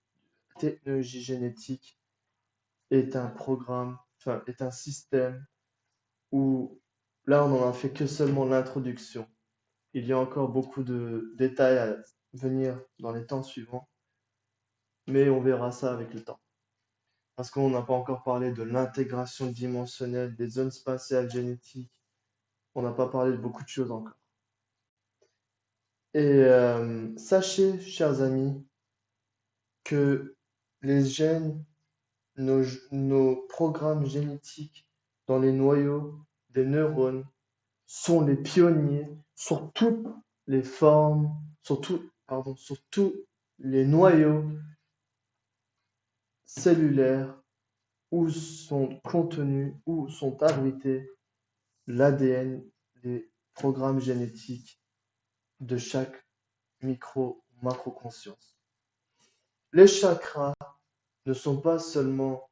technologie génétique, est un programme, enfin, est un système où là, on n'en a fait que seulement l'introduction. Il y a encore beaucoup de détails à venir dans les temps suivants, mais on verra ça avec le temps. Parce qu'on n'a pas encore parlé de l'intégration dimensionnelle des zones spatiales génétiques. On n'a pas parlé de beaucoup de choses encore. Et sachez, chers amis, que les gènes, nos programmes génétiques dans les noyaux des neurones sont les pionniers sur toutes les formes, sur tous les noyaux cellulaires où sont contenus, où sont abrités l'ADN, les programmes génétiques de chaque micro ou macro-conscience. Les chakras ne sont pas seulement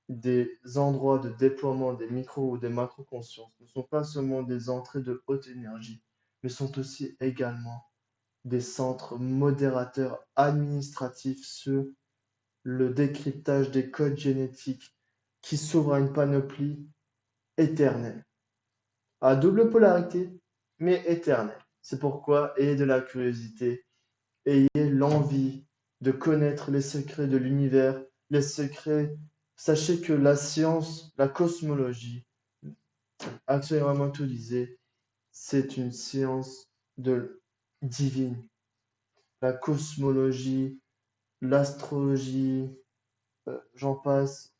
des endroits de déploiement des micro ou des macro-consciences, ne sont pas seulement des entrées de haute énergie, mais sont aussi également des centres modérateurs administratifs sur le décryptage des codes génétiques qui s'ouvrent à une panoplie éternelle, à double polarité, mais éternelle. C'est pourquoi ayez de la curiosité, ayez l'envie de connaître les secrets de l'univers, les secrets. Sachez que la science, la cosmologie, Axel Ramatou disait, c'est une science de divine. La cosmologie, l'astrologie, j'en passe,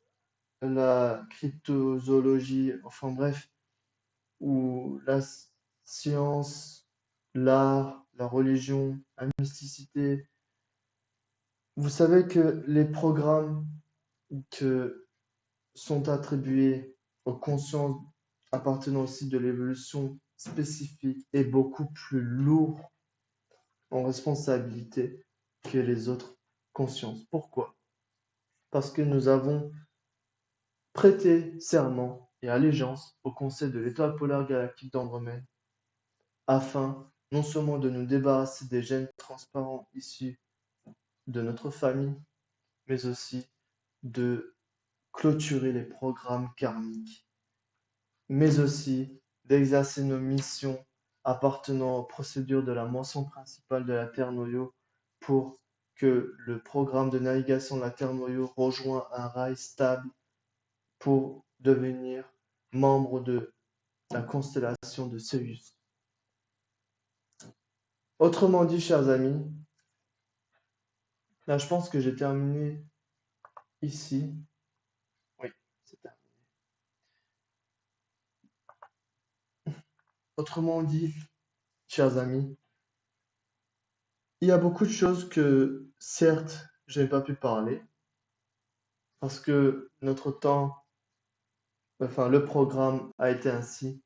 la cryptozoologie, enfin bref, ou la science, l'art, la religion, la mysticité. Vous savez que les programmes que sont attribués aux consciences appartenant aussi de l'évolution spécifique est beaucoup plus lourd en responsabilité que les autres consciences. Pourquoi? Parce que nous avons prêté serment et allégeance au conseil de l'étoile polaire galactique d'Andromède afin non seulement de nous débarrasser des gènes transparents issus de notre famille, mais aussi de clôturer les programmes karmiques, mais aussi d'exercer nos missions appartenant aux procédures de la moisson principale de la Terre Noyau pour que le programme de navigation de la Terre Noyau rejoigne un rail stable pour devenir membre de la constellation de Sirius. Autrement dit, chers amis, là je pense que j'ai terminé ici. Oui, c'est terminé. Autrement dit, chers amis, il y a beaucoup de choses que, certes, je n'ai pas pu parler, parce que notre temps, enfin le programme a été ainsi.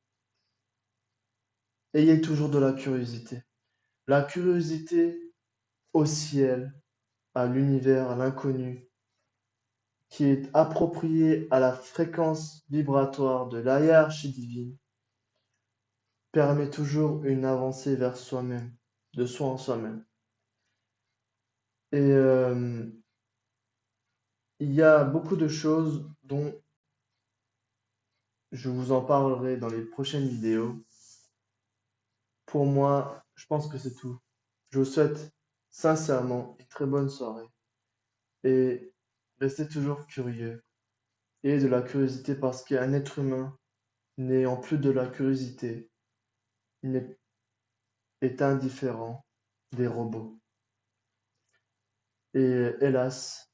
Ayez toujours de la curiosité. La curiosité au ciel, à l'univers, à l'inconnu, qui est appropriée à la fréquence vibratoire de la hiérarchie divine, permet toujours une avancée vers soi-même, de soi en soi-même. Et il y a beaucoup de choses dont je vous en parlerai dans les prochaines vidéos. Pour moi, je pense que c'est tout. Je vous souhaite sincèrement une très bonne soirée et restez toujours curieux et de la curiosité parce qu'un être humain n'ayant plus de la curiosité est indifférent des robots. Et hélas,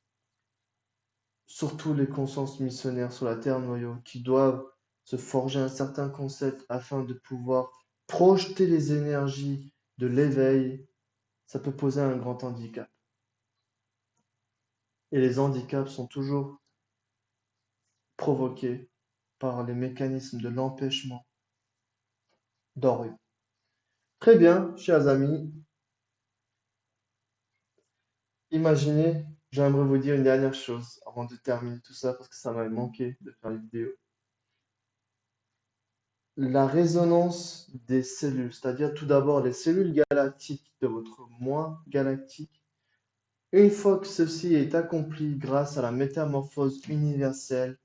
surtout les consciences missionnaires sur la Terre noyau qui doivent se forger un certain concept afin de pouvoir projeter les énergies de l'éveil, ça peut poser un grand handicap. Et les handicaps sont toujours provoqués par les mécanismes de l'empêchement d'Orion. Très bien, chers amis, imaginez, j'aimerais vous dire une dernière chose avant de terminer tout ça parce que ça m'avait manqué de faire une vidéo. La résonance des cellules, c'est-à-dire tout d'abord les cellules galactiques de votre moi galactique. Une fois que ceci est accompli grâce à la métamorphose universelle,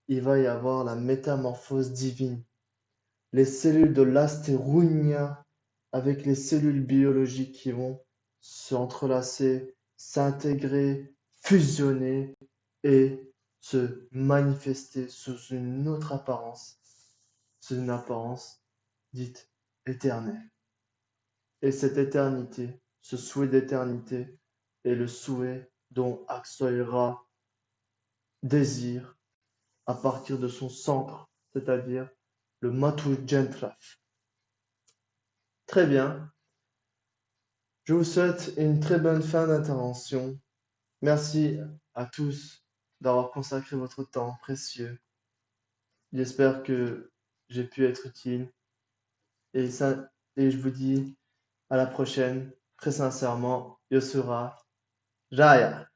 il va y avoir la métamorphose divine. Les cellules de l'astérounia avec les cellules biologiques qui vont s'entrelacer, s'intégrer, fusionner et se manifester sous une autre apparence, sous une apparence dite éternelle. Et cette éternité, ce souhait d'éternité, est le souhait dont Aksoïra désire à partir de son centre, c'est-à-dire le Matu Gentraf. Très bien. Je vous souhaite une très bonne fin d'intervention. Merci à tous d'avoir consacré votre temps précieux. J'espère que j'ai pu être utile et je vous dis à la prochaine, très sincèrement, Yosura Jaya.